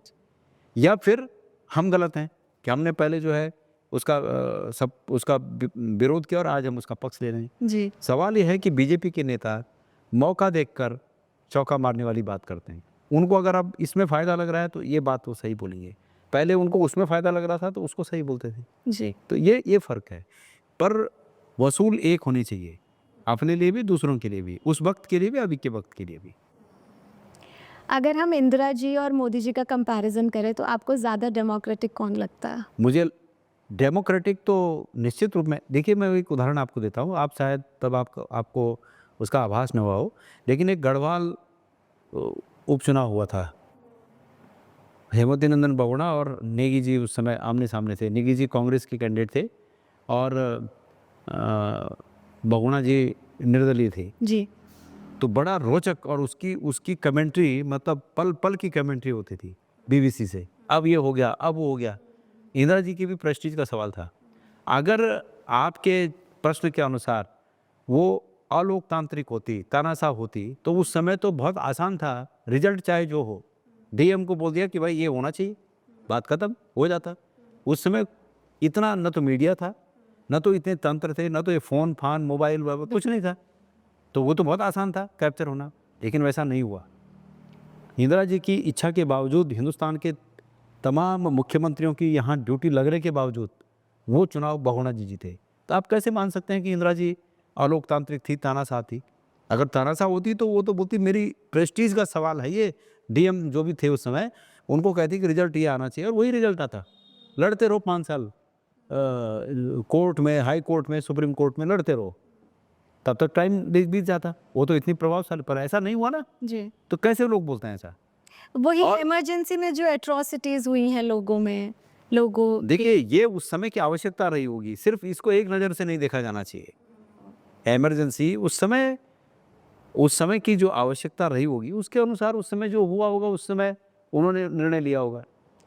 Speaker 1: या फिर हम गलत हैं कि हमने पहले जो है उसका विरोध किया और आज हम उसका पक्ष ले रहे हैं।
Speaker 2: जी।
Speaker 1: सवाल यह है कि बीजेपी के नेता मौका देखकर चौका मारने वाली बात करते हैं। उनको अगर अब इसमें फ़ायदा लग रहा है तो ये बात वो सही बोलेंगे, पहले उनको उसमें फ़ायदा लग रहा था तो उसको सही बोलते थे।
Speaker 2: जी।
Speaker 1: तो ये फ़र्क है, पर वसूल एक होनी चाहिए, अपने लिए भी दूसरों के लिए भी, उस वक्त के लिए भी अभी के वक्त के लिए भी।
Speaker 2: अगर हम इंदिरा जी और मोदी जी का कंपैरिजन करें तो आपको ज़्यादा डेमोक्रेटिक कौन लगता है?
Speaker 1: मुझे डेमोक्रेटिक तो निश्चित रूप में, देखिए मैं एक उदाहरण आपको देता हूँ, आप शायद तब आपको उसका आभास न हुआ हो, लेकिन एक गढ़वाल उपचुनाव हुआ था। हेमवती नंदन बहुगुणा और नेगी जी उस समय आमने सामने थे। नेगी जी कांग्रेस के कैंडिडेट थे और बहुगुणा जी निर्दलीय थे।
Speaker 2: जी।
Speaker 1: तो बड़ा रोचक और उसकी कमेंट्री मतलब पल पल की कमेंट्री होती थी बीबीसी से। अब ये हो गया, अब वो हो गया। इंदिरा जी की भी प्रेस्टीज का सवाल था। अगर आपके प्रश्न के अनुसार वो अलोकतांत्रिक होती, तानाशाह होती, तो उस समय तो बहुत आसान था, रिजल्ट चाहे जो हो, डीएम को बोल दिया कि भाई ये होना चाहिए, बात खत्म हो जाता। उस समय इतना न तो मीडिया था, न तो इतने तंत्र थे, न तो ये फ़ोन फान मोबाइल कुछ नहीं था, तो वो तो बहुत आसान था कैप्चर होना, लेकिन वैसा नहीं हुआ। इंदिरा जी की इच्छा के बावजूद हिंदुस्तान के तमाम मुख्यमंत्रियों की यहाँ ड्यूटी लगने के बावजूद वो चुनाव बहुगुणा जी जीते। तो आप कैसे मान सकते हैं कि इंदिरा जी अलोकतांत्रिक थी, तानाशाह थी? अगर तानाशाह होती तो वो तो बोलती मेरी प्रेस्टीज का सवाल है ये। डीएम जो भी थे उस समय उनको कहती कि रिजल्ट ये आना चाहिए, और वही रिजल्ट आता। लड़ते रहो 5 साल कोर्ट में, हाई कोर्ट में, सुप्रीम कोर्ट में लड़ते रहो, तब तक टाइम बीत जाता। वो तो इतनी प्रभावशाली, पर ऐसा नहीं हुआ ना,
Speaker 2: जी।
Speaker 1: तो कैसे लोग बोलते हैं ऐसा?
Speaker 2: वही
Speaker 1: और
Speaker 2: इमरजेंसी में जो एट्रोसिटीज हुई हैं लोगों में, लोगों के
Speaker 1: देखिए, ये उस समय की आवश्यकता रही होगी, सिर्फ इसको एक नज़र से नहीं देखा जाना चाहिए। इमरजेंसी उस समय की जो आवश्यकता रही होगी, उसके अनुसार उस समय जो हुआ होगा, उस समय उन्होंने निर्णय लिया होगा।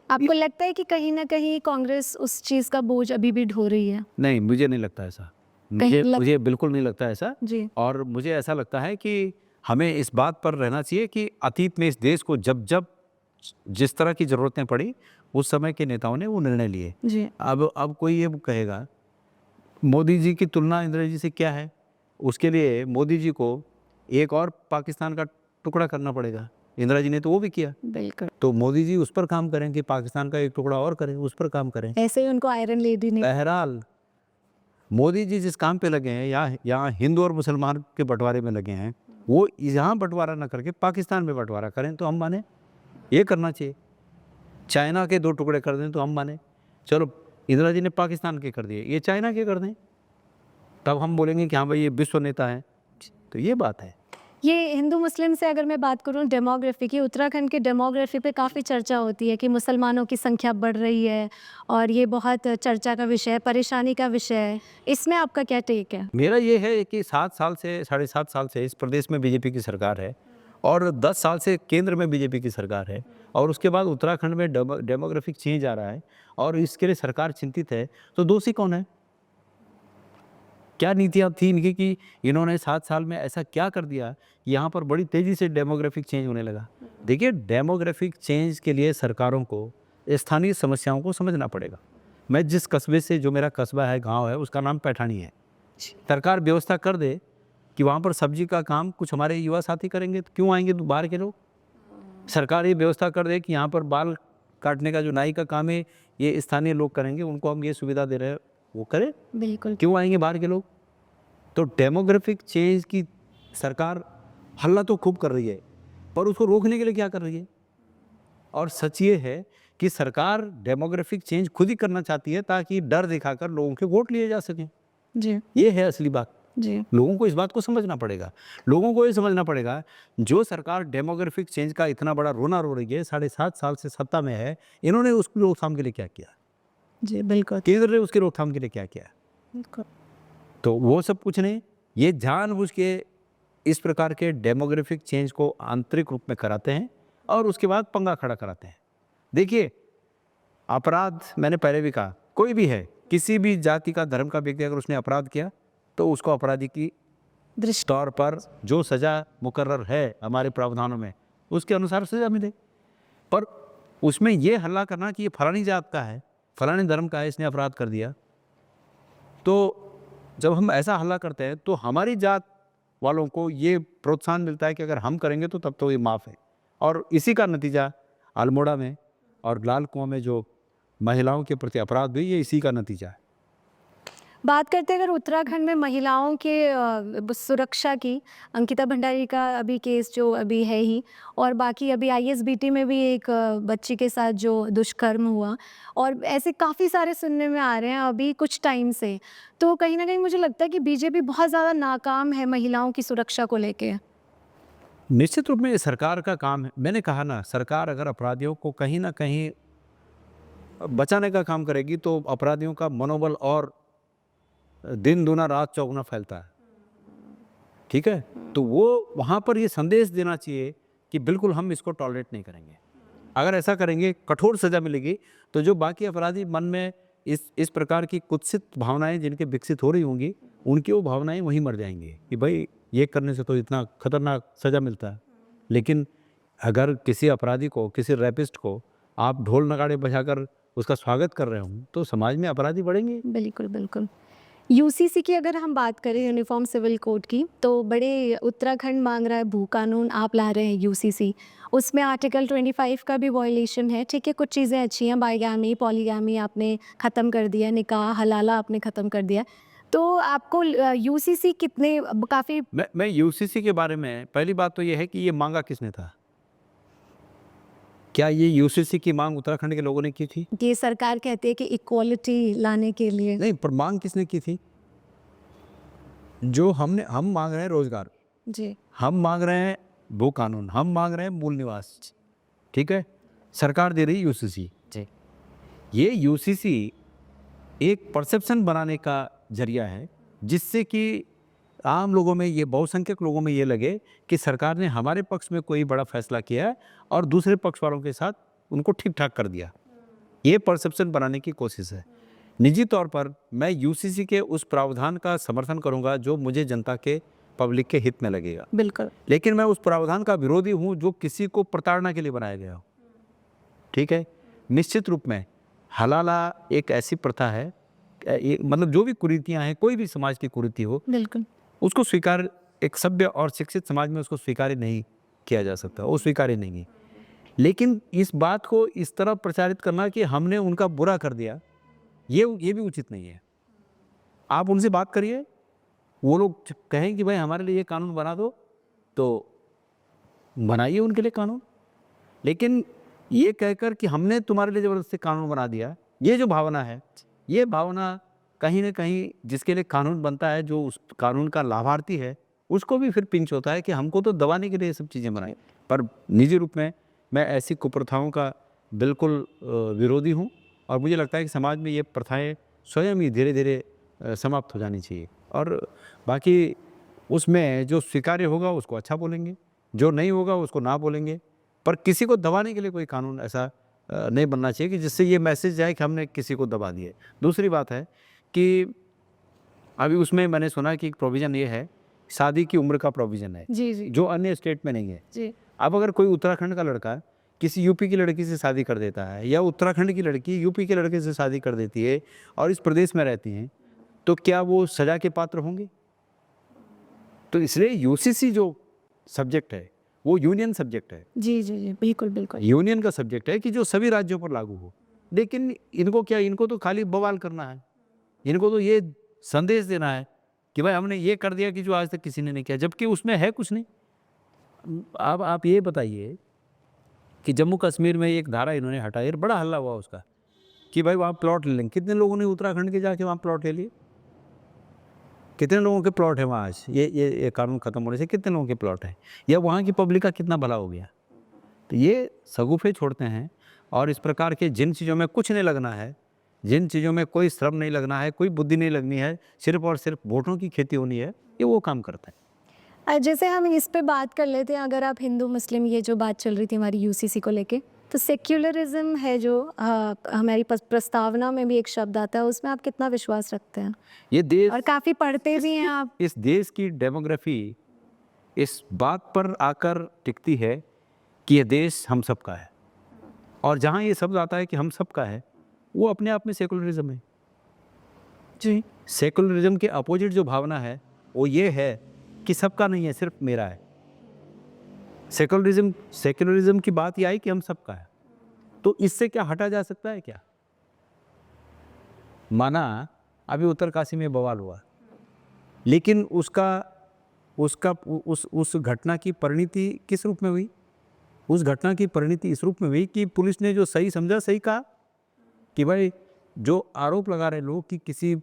Speaker 2: आपको लगता है कि कहीं ना कहीं कांग्रेस उस चीज का बोझ अभी भी ढो रही है?
Speaker 1: नहीं, मुझे नहीं लगता ऐसा।
Speaker 2: कहीं
Speaker 1: मुझे बिल्कुल नहीं लगता ऐसा।
Speaker 2: जी।
Speaker 1: और मुझे ऐसा लगता है कि हमें इस बात पर रहना चाहिए कि अतीत में इस देश को जब जब जिस तरह की ज़रूरतें पड़ी, उस समय के नेताओं ने वो निर्णय लिए।
Speaker 2: जी।
Speaker 1: अब कोई ये कहेगा मोदी जी की तुलना इंदिरा जी से क्या है? उसके लिए मोदी जी को एक और पाकिस्तान का टुकड़ा करना पड़ेगा। इंदिरा जी ने तो वो भी किया।
Speaker 2: बिल्कुल।
Speaker 1: तो मोदी जी उस पर काम करें कि पाकिस्तान का एक टुकड़ा और करें, उस पर काम करें।
Speaker 2: ऐसे ही उनको आयरन लेडी ने
Speaker 1: बहरहाल मोदी जी जिस काम पे लगे हैं, यहाँ हिंदू और मुसलमान के बंटवारे में लगे हैं, वो यहाँ बंटवारा ना करके पाकिस्तान में बंटवारा करें तो हम माने। ये करना चाहिए। चाइना के 2 टुकड़े कर दें तो हम माने। चलो, इंदिरा जी ने पाकिस्तान के कर दिए, ये चाइना के कर दें, तब हम बोलेंगे कि हाँ भाई ये विश्व नेता है। तो ये बात है।
Speaker 2: ये हिंदू मुस्लिम से अगर मैं बात करूं डेमोग्राफी की, उत्तराखंड की डेमोग्राफी पे काफ़ी चर्चा होती है कि मुसलमानों की संख्या बढ़ रही है और ये बहुत चर्चा का विषय है, परेशानी का विषय है। इसमें आपका क्या टेक है?
Speaker 1: मेरा ये है कि 7 साल से, साढ़े 7 साल से इस प्रदेश में बीजेपी की सरकार है, और 10 साल से केंद्र में बीजेपी की सरकार है, और उसके बाद उत्तराखंड में डेमोग्राफिक चेंज आ रहा है, और इसके लिए सरकार चिंतित है। तो दोषी कौन है? क्या नीतियाँ थी इनकी कि इन्होंने 7 साल में ऐसा क्या कर दिया, यहाँ पर बड़ी तेज़ी से डेमोग्राफिक चेंज होने लगा? देखिए, डेमोग्राफिक चेंज के लिए सरकारों को स्थानीय समस्याओं को समझना पड़ेगा। मैं जिस कस्बे से, जो मेरा कस्बा है, गांव है, उसका नाम पैठानी है। सरकार व्यवस्था कर दे कि वहाँ पर सब्जी का काम कुछ हमारे युवा साथी करेंगे, तो क्यों आएंगे बाहर के लोग? सरकार ये व्यवस्था कर दे कि यहाँ पर बाल काटने का जो नाई का काम है, ये स्थानीय लोग करेंगे, उनको हम ये सुविधा दे रहे हैं, वो करें।
Speaker 2: बिल्कुल।
Speaker 1: क्यों आएंगे बाहर के लोग? तो डेमोग्राफिक चेंज की सरकार हल्ला तो खूब कर रही है, पर उसको रोकने के लिए क्या कर रही है? और सच ये है कि सरकार डेमोग्राफिक चेंज खुद ही करना चाहती है ताकि डर दिखाकर लोगों के वोट लिए जा सकें।
Speaker 2: जी।
Speaker 1: ये है असली बात।
Speaker 2: जी।
Speaker 1: लोगों को इस बात को समझना पड़ेगा। लोगों को ये समझना पड़ेगा, जो सरकार डेमोग्राफिक चेंज का इतना बड़ा रोना रो रही है, 7.5 साल से सत्ता में है, इन्होंने उसकी रोकथाम के लिए क्या किया?
Speaker 2: जी बिल्कुल।
Speaker 1: केंद्र ने उसकी रोकथाम के लिए क्या किया?
Speaker 2: बिल्कुल।
Speaker 1: तो वो सब कुछ नहीं, ये जानबूझ के इस प्रकार के डेमोग्राफिक चेंज को आंतरिक रूप में कराते हैं और उसके बाद पंगा खड़ा कराते हैं। देखिए, अपराध, मैंने पहले भी कहा, कोई भी है, किसी भी जाति का, धर्म का व्यक्ति अगर उसने अपराध किया तो उसको अपराधी की
Speaker 2: दृष्टि
Speaker 1: तौर पर जो सज़ा मुकर्रर है हमारे प्रावधानों में, उसके अनुसार सज़ा मिले। पर उसमें ये हल्ला करना कि ये फलानी जात का है, फलाने धर्म का है, इसने अपराध कर दिया, तो जब हम ऐसा हल्ला करते हैं तो हमारी जात वालों को ये प्रोत्साहन मिलता है कि अगर हम करेंगे तो तब तो ये माफ़ है। और इसी का नतीजा अल्मोड़ा में और लाल कुआं में जो महिलाओं के प्रति अपराध हुई, ये इसी का नतीजा है।
Speaker 2: बात करते हैं अगर उत्तराखंड में महिलाओं के सुरक्षा की, अंकिता भंडारी का अभी केस जो अभी है ही, और बाकी अभी आईएसबीटी में भी एक बच्ची के साथ जो दुष्कर्म हुआ, और ऐसे काफ़ी सारे सुनने में आ रहे हैं अभी कुछ टाइम से। तो कहीं ना कहीं मुझे लगता है कि बीजेपी बहुत ज़्यादा नाकाम है महिलाओं की सुरक्षा को लेके।
Speaker 1: निश्चित रूप में ये सरकार का काम है। मैंने कहा ना, सरकार अगर अपराधियों को कहीं ना कहीं बचाने का काम करेगी तो अपराधियों का मनोबल और दिन दूना रात चौगुना फैलता है। ठीक है, तो वो वहाँ पर ये संदेश देना चाहिए कि बिल्कुल हम इसको टॉलरेट नहीं करेंगे। अगर ऐसा करेंगे, कठोर सज़ा मिलेगी, तो जो बाकी अपराधी मन में इस प्रकार की कुत्सित भावनाएं जिनके विकसित हो रही होंगी, उनकी वो भावनाएं वहीं मर जाएंगी कि भाई ये करने से तो इतना खतरनाक सज़ा मिलता है। लेकिन अगर किसी अपराधी को, किसी रैपिस्ट को आप ढोल नगाड़े बजाकर उसका स्वागत कर रहे हो, तो समाज में अपराधी बढ़ेंगे।
Speaker 2: बिल्कुल बिल्कुल। यूसीसी की अगर हम बात करें यूनिफॉर्म सिविल कोड की, तो बड़े उत्तराखंड मांग रहा है भू कानून, आप ला रहे हैं यूसीसी। उसमें आर्टिकल 25 का भी वॉयलेशन है। ठीक है, कुछ चीज़ें अच्छी हैं, बाईगैमी, पॉलीगैमी आपने ख़त्म कर दिया, निकाह हलाला आपने ख़त्म कर दिया। तो आपको यूसीसी कितने काफ़ी
Speaker 1: मैं यूसीसी के बारे में पहली बात तो ये है कि ये मांगा किसने था? क्या ये यूसीसी की मांग उत्तराखंड के लोगों ने की थी?
Speaker 2: ये सरकार कहती है कि इक्वालिटी लाने के लिए।
Speaker 1: नहीं, पर मांग किसने की थी? जो हम मांग रहे हैं रोजगार,
Speaker 2: जी,
Speaker 1: हम मांग रहे हैं भू कानून, हम मांग रहे हैं मूल निवास, ठीक है? सरकार दे रही यूसीसी।
Speaker 2: जी,
Speaker 1: ये यूसीसी एक परसेप्शन बनाने का जरिया है, जिससे कि आम लोगों में ये, बहुसंख्यक लोगों में ये लगे कि सरकार ने हमारे पक्ष में कोई बड़ा फैसला किया है और दूसरे पक्ष वालों के साथ उनको ठीक ठाक कर दिया। ये परसेप्शन बनाने की कोशिश है। निजी तौर पर मैं यूसीसी के उस प्रावधान का समर्थन करूंगा जो मुझे जनता के, पब्लिक के हित में लगेगा,
Speaker 2: बिल्कुल।
Speaker 1: लेकिन मैं उस प्रावधान का विरोधी हूं जो किसी को प्रताड़ना के लिए बनाया गया हो। ठीक है, निश्चित रूप में हलाला एक ऐसी प्रथा है, मतलब जो भी कुरीतियां हैं, कोई भी समाज की कुरीति हो,
Speaker 2: बिल्कुल,
Speaker 1: उसको स्वीकार, एक सभ्य और शिक्षित समाज में उसको स्वीकार नहीं किया जा सकता, वो स्वीकार्य नहीं है। लेकिन इस बात को इस तरह प्रचारित करना कि हमने उनका बुरा कर दिया, ये भी उचित नहीं है। आप उनसे बात करिए, वो लोग कहें कि भाई हमारे लिए ये कानून बना दो, तो बनाइए उनके लिए कानून। लेकिन ये कहकर कि हमने तुम्हारे लिए ज़बरदस्ती कानून बना दिया, ये जो भावना है, ये भावना कहीं न कहीं जिसके लिए कानून बनता है, जो उस कानून का लाभार्थी है, उसको भी फिर पिंच होता है कि हमको तो दबाने के लिए ये सब चीज़ें बनाई। पर निजी रूप में मैं ऐसी कुप्रथाओं का बिल्कुल विरोधी हूँ और मुझे लगता है कि समाज में ये प्रथाएँ स्वयं ही धीरे-धीरे समाप्त हो जानी चाहिए। और बाकी उसमें जो स्वीकार्य होगा उसको अच्छा बोलेंगे, जो नहीं होगा उसको ना बोलेंगे। पर किसी को दबाने के लिए कोई कानून ऐसा नहीं बनना चाहिए कि जिससे ये मैसेज जाए कि हमने किसी को दबा दिया है। दूसरी बात है कि अभी उसमें मैंने सुना कि एक प्रोविज़न ये है, शादी की उम्र का प्रोविज़न है,
Speaker 2: जी, जी,
Speaker 1: जो अन्य स्टेट में नहीं है।
Speaker 2: जी,
Speaker 1: अब अगर कोई उत्तराखंड का लड़का किसी यूपी की लड़की से शादी कर देता है, या उत्तराखंड की लड़की यूपी के लड़के से शादी कर देती है और इस प्रदेश में रहती हैं, तो क्या वो सज़ा के पात्र होंगे? तो इसलिए यूसीसी जो सब्जेक्ट है, वो यूनियन सब्जेक्ट है।
Speaker 2: जी, जी, जी, बिल्कुल, बिल्कुल।
Speaker 1: यूनियन का सब्जेक्ट है कि जो सभी राज्यों पर लागू हो। लेकिन इनको क्या, इनको तो खाली बवाल करना है, इनको तो ये संदेश देना है कि भाई हमने ये कर दिया कि जो आज तक किसी ने नहीं किया, जबकि उसमें है कुछ नहीं। अब आप ये बताइए कि जम्मू कश्मीर में एक धारा इन्होंने हटाई, बड़ा हल्ला हुआ उसका कि भाई वहाँ प्लॉट ले लेंगे। कितने लोगों ने उत्तराखंड के जाके वहाँ प्लॉट ले लिए? कितने लोगों के प्लॉट है वहाँ आज? ये कानून खत्म होने से कितने लोगों के प्लॉट हैं? या वहाँ की पब्लिक का कितना भला हो गया? तो ये शगुफे छोड़ते हैं और इस प्रकार के जिन चीज़ों में कुछ नहीं लगना है, जिन चीज़ों में कोई श्रम नहीं लगना है, कोई बुद्धि नहीं लगनी है, सिर्फ और सिर्फ वोटों की खेती होनी है, ये वो काम करते हैं।
Speaker 2: जैसे हम इस पे बात कर लेते हैं, अगर आप हिंदू मुस्लिम, ये जो बात चल रही थी हमारी यूसीसी को लेके, तो सेक्युलरिज्म है जो हमारी प्रस्तावना में भी एक शब्द आता है, उसमें आप कितना विश्वास रखते हैं?
Speaker 1: ये देश,
Speaker 2: और काफ़ी पढ़ते भी हैं आप।
Speaker 1: इस देश की डेमोग्राफी इस बात पर आकर टिकती है कि ये देश हम सबका है, और जहाँ ये शब्द आता है कि हम सबका है, वो अपने आप में सेकुलरिज्म है।
Speaker 2: जी,
Speaker 1: सेकुलरिज्म के अपोजिट जो भावना है वो ये है कि सबका नहीं है, सिर्फ मेरा है। सेकुलरिज्म की बात ये आई कि हम सबका है, तो इससे क्या हटा जा सकता है क्या? माना अभी उत्तरकाशी में बवाल हुआ, लेकिन उस घटना की परिणति किस रूप में हुई? उस घटना की परिणति इस रूप में हुई कि पुलिस ने जो सही समझा सही कहा कि भाई जो आरोप लगा रहे लोग कि किसी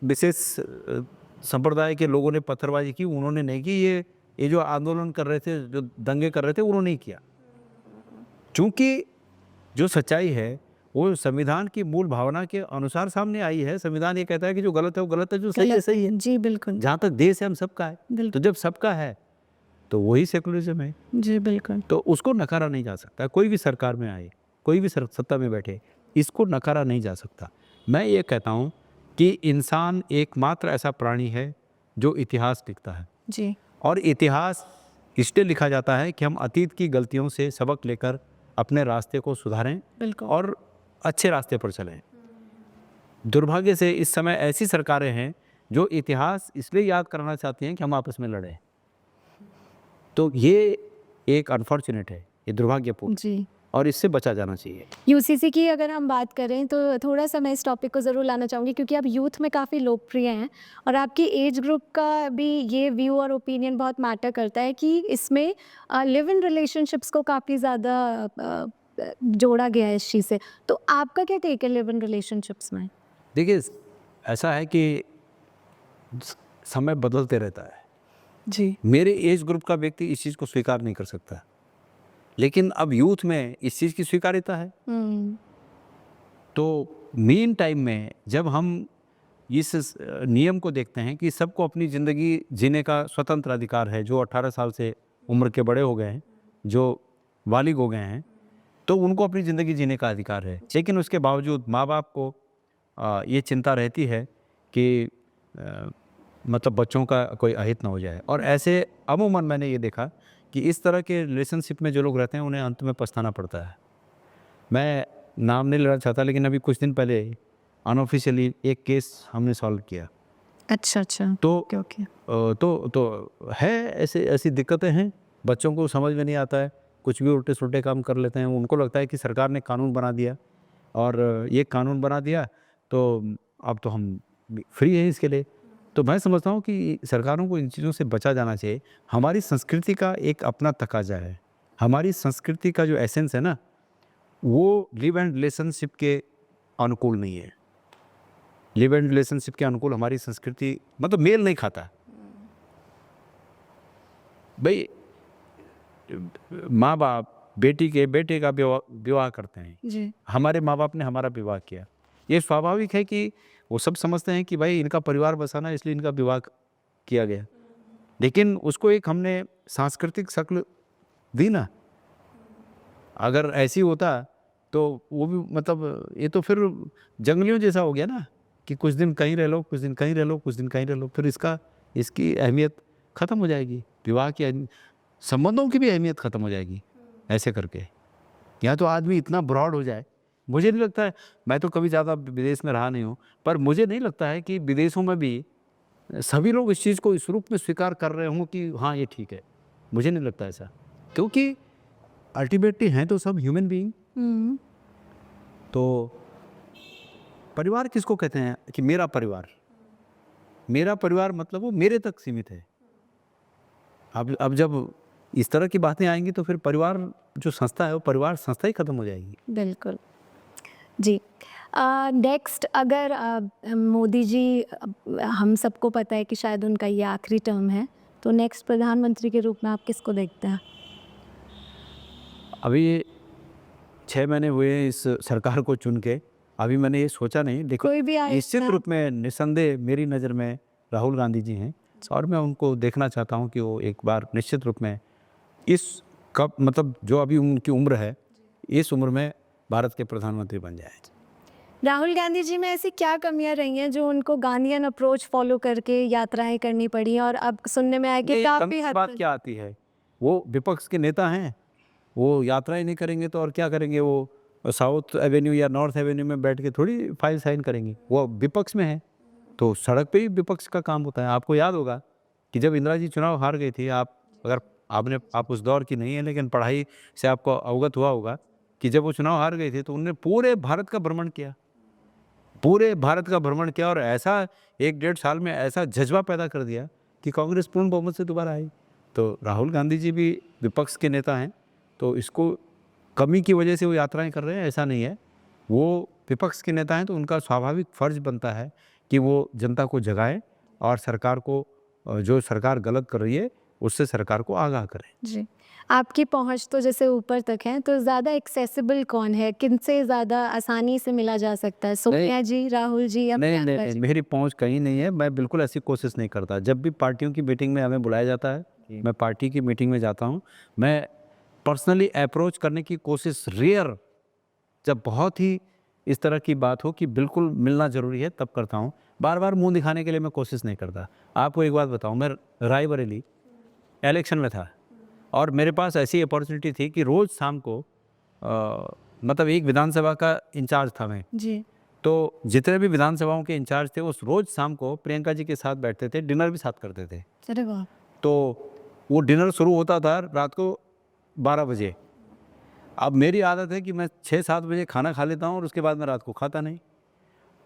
Speaker 1: विशेष संप्रदाय के लोगों ने पत्थरबाजी की, उन्होंने नहीं की। ये जो आंदोलन कर रहे थे, जो दंगे कर रहे थे, उन्होंने नहीं किया। चूंकि जो सच्चाई है वो संविधान की मूल भावना के अनुसार सामने आई है। संविधान ये कहता है कि जो गलत है वो गलत है, जो सही है सही है।
Speaker 2: जी, बिल्कुल,
Speaker 1: जहाँ तक देश है हम सबका है, तो
Speaker 2: बिल्कुल,
Speaker 1: जब सबका है तो वही सेकुलरिज्म है।
Speaker 2: जी, बिल्कुल,
Speaker 1: तो उसको नकारा नहीं जा सकता। कोई भी सरकार में आए, कोई भी सत्ता में बैठे, इसको नकारा नहीं जा सकता। मैं ये कहता हूँ कि इंसान एकमात्र ऐसा प्राणी है जो इतिहास लिखता है,
Speaker 2: जी,
Speaker 1: और इतिहास इसलिए लिखा जाता है कि हम अतीत की गलतियों से सबक लेकर अपने रास्ते को सुधारें
Speaker 2: बिल्कुल।
Speaker 1: और अच्छे रास्ते पर चलें। दुर्भाग्य से इस समय ऐसी सरकारें हैं जो इतिहास इसलिए याद करना चाहती हैं कि हम आपस में लड़ें। तो ये एक अनफॉर्चुनेट है, ये दुर्भाग्यपूर्ण,
Speaker 2: जी।
Speaker 1: और इससे बचा जाना चाहिए।
Speaker 2: यूसीसी की अगर हम बात करें तो थोड़ा-सा मैं इस टॉपिक को ज़रूर लाना चाहूँगी, क्योंकि आप यूथ में काफ़ी लोकप्रिय हैं और आपकी एज ग्रुप का भी ये व्यू और ओपिनियन बहुत मैटर करता है कि इसमें लिव इन रिलेशनशिप्स को काफ़ी ज़्यादा जोड़ा गया है इस चीज़ से। तो आपका क्या टेक है लिव इन रिलेशनशिप्स में?
Speaker 1: देखिए, ऐसा है कि समय बदलते रहता है।
Speaker 2: जी।
Speaker 1: मेरे एज ग्रुप का व्यक्ति इस चीज़ को स्वीकार नहीं कर सकता, लेकिन अब यूथ में इस चीज़ की स्वीकार्यता है। तो मेन टाइम में जब हम इस नियम को देखते हैं कि सबको अपनी ज़िंदगी जीने का स्वतंत्र अधिकार है, जो 18 साल से उम्र के बड़े हो गए हैं, जो बालिग हो गए हैं, तो उनको अपनी ज़िंदगी जीने का अधिकार है। लेकिन उसके बावजूद माँ बाप को ये चिंता रहती है कि मतलब बच्चों का कोई अहित ना हो जाए, और ऐसे अमूमन मैंने ये देखा कि इस तरह के रिलेशनशिप में जो लोग रहते हैं उन्हें अंत में पछताना पड़ता है। मैं नाम नहीं लेना चाहता, लेकिन अभी कुछ दिन पहले अनऑफिशियली एक केस हमने सॉल्व किया।
Speaker 2: अच्छा।
Speaker 1: तो
Speaker 2: ओके।
Speaker 1: तो है, ऐसी दिक्कतें हैं, बच्चों को समझ में नहीं आता है, कुछ भी उल्टे-सुल्टे काम कर लेते हैं। उनको लगता है कि सरकार ने कानून बना दिया, और ये कानून बना दिया तो अब तो हम फ्री हैं इसके लिए। तो मैं समझता हूँ कि सरकारों को इन चीज़ों से बचा जाना चाहिए। हमारी संस्कृति का एक अपना तकाज़ा है। हमारी संस्कृति का जो एसेंस है ना, वो लिव एंड रिलेशनशिप के अनुकूल नहीं है। लिव एंड रिलेशनशिप के अनुकूल हमारी संस्कृति मतलब मेल नहीं खाता। भाई, माँ बाप बेटे का विवाह करते हैं।
Speaker 2: जी।
Speaker 1: हमारे माँ बाप ने हमारा विवाह किया। ये स्वाभाविक है कि वो सब समझते हैं कि भाई इनका परिवार बसाना, इसलिए इनका विवाह किया गया। लेकिन उसको एक हमने सांस्कृतिक शक्ल दी ना। अगर ऐसी होता तो वो भी मतलब ये तो फिर जंगलियों जैसा हो गया ना, कि कुछ दिन कहीं रह लो, कुछ दिन कहीं रह लो, कुछ दिन कहीं रह लो, फिर इसकी अहमियत ख़त्म हो जाएगी। विवाह की संबंधों की भी अहमियत ख़त्म हो जाएगी ऐसे करके। या तो आदमी इतना ब्रॉड हो जाए, मुझे नहीं लगता है, मैं तो कभी ज़्यादा विदेश में रहा नहीं हूँ, पर मुझे नहीं लगता है कि विदेशों में भी सभी लोग इस चीज़ को इस रूप में स्वीकार कर रहे हों कि हाँ ये ठीक है। मुझे नहीं लगता ऐसा, क्योंकि अल्टीमेटली हैं तो सब ह्यूमन बीइंग। तो परिवार किसको कहते हैं कि मेरा परिवार मतलब वो मेरे तक सीमित है। अब जब इस तरह की बातें आएंगी तो फिर परिवार जो संस्था है वो परिवार संस्था ही खत्म हो जाएगी।
Speaker 2: बिल्कुल। जी। नेक्स्ट अगर मोदी जी, हम सबको पता है कि शायद उनका ये आखिरी टर्म है, तो नेक्स्ट प्रधानमंत्री के रूप में आप किसको देखते हैं?
Speaker 1: अभी 6 महीने हुए इस सरकार को चुन के, अभी मैंने ये सोचा नहीं। देखो,
Speaker 2: कोई भी आए
Speaker 1: निश्चित रूप में निस्संदेह मेरी नज़र में राहुल गांधी जी हैं, और मैं उनको देखना चाहता हूँ कि वो एक बार निश्चित रूप में इस कब मतलब जो अभी उनकी उम्र है, इस उम्र में भारत के प्रधानमंत्री बन जाए।
Speaker 2: राहुल गांधी जी में ऐसी क्या कमियां रही हैं जो उनको गांधीयन अप्रोच फॉलो करके यात्राएं करनी पड़ी, और अब सुनने में आया कि
Speaker 1: ये
Speaker 2: काफी
Speaker 1: कमी की
Speaker 2: हद
Speaker 1: बात
Speaker 2: तक
Speaker 1: क्या आती है? वो विपक्ष के नेता हैं, वो यात्राएं नहीं करेंगे तो और क्या करेंगे? वो साउथ एवेन्यू या नॉर्थ एवेन्यू में बैठ के थोड़ी फाइल साइन करेंगे। वो विपक्ष में है, तो सड़क पे ही विपक्ष का काम होता है। आपको याद होगा कि जब इंदिरा जी चुनाव हार गई थी, आप उस दौर की नहीं है, लेकिन पढ़ाई से आपको अवगत हुआ होगा कि जब वो चुनाव हार गई थी तो उन्होंने पूरे भारत का भ्रमण किया। पूरे भारत का भ्रमण किया, और ऐसा 1 डेढ़ साल में ऐसा जज्बा पैदा कर दिया कि कांग्रेस पूर्ण बहुमत से दोबारा आई। तो राहुल गांधी जी भी विपक्ष के नेता हैं, तो इसको कमी की वजह से वो यात्राएं कर रहे हैं ऐसा नहीं है। वो विपक्ष के नेता हैं तो उनका स्वाभाविक फर्ज बनता है कि वो जनता को जगाएं, और सरकार को जो सरकार गलत कर रही है उससे सरकार को आगाह करें।
Speaker 2: जी। आपकी पहुंच तो जैसे ऊपर तक है, तो ज़्यादा एक्सेसिबल कौन है? किनसे ज़्यादा आसानी से मिला जा सकता है? सोनिया जी, राहुल जी या
Speaker 1: नहीं
Speaker 2: प्रियंका
Speaker 1: नहीं,
Speaker 2: जी?
Speaker 1: मेरी पहुंच कहीं नहीं है। मैं बिल्कुल ऐसी कोशिश नहीं करता। जब भी पार्टियों की मीटिंग में हमें बुलाया जाता है, मैं पार्टी की मीटिंग में जाता हूँ। मैं पर्सनली अप्रोच करने की कोशिश रेयर, जब बहुत ही इस तरह की बात हो कि बिल्कुल मिलना ज़रूरी है, तब करता हूँ। बार बार मुंह दिखाने के लिए मैं कोशिश नहीं करता। आपको एक बात बताऊँ, मैं रायबरेली इलेक्शन में था, और मेरे पास ऐसी अपॉर्चुनिटी थी कि रोज़ शाम को मतलब एक विधानसभा का इंचार्ज था मैं,
Speaker 2: जी।
Speaker 1: तो जितने भी विधानसभाओं के इंचार्ज थे वो रोज़ शाम को प्रियंका जी के साथ बैठते थे, डिनर भी साथ करते थे।
Speaker 2: अरे वाह!
Speaker 1: तो वो डिनर शुरू होता था रात को 12 बजे। अब मेरी आदत है कि मैं 6-7 बजे खाना खा लेता हूँ और उसके बाद मैं रात को खाता नहीं।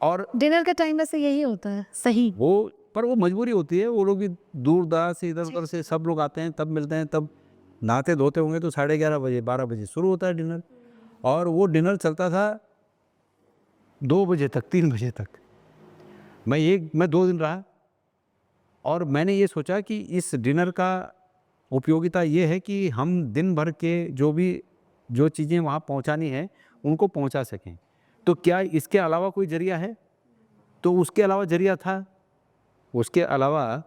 Speaker 1: और
Speaker 2: डिनर का टाइम वैसे यही होता है, सही।
Speaker 1: वो मजबूरी होती है, वो लोग भी दूर-दराज से इधर-उधर से सब लोग आते हैं, तब मिलते हैं, तब नहाते-धोते होंगे तो 11:30 बजे 12 बजे शुरू होता है डिनर। और वो डिनर चलता था 2 बजे तक, 3 बजे तक। मैं 2 दिन रहा और मैंने ये सोचा कि इस डिनर का उपयोगिता ये है कि हम दिन भर के जो चीज़ें वहाँ पहुँचानी है, उनको पहुँचा सकें। तो क्या इसके अलावा कोई ज़रिया है? तो उसके अलावा ज़रिया था। उसके अलावा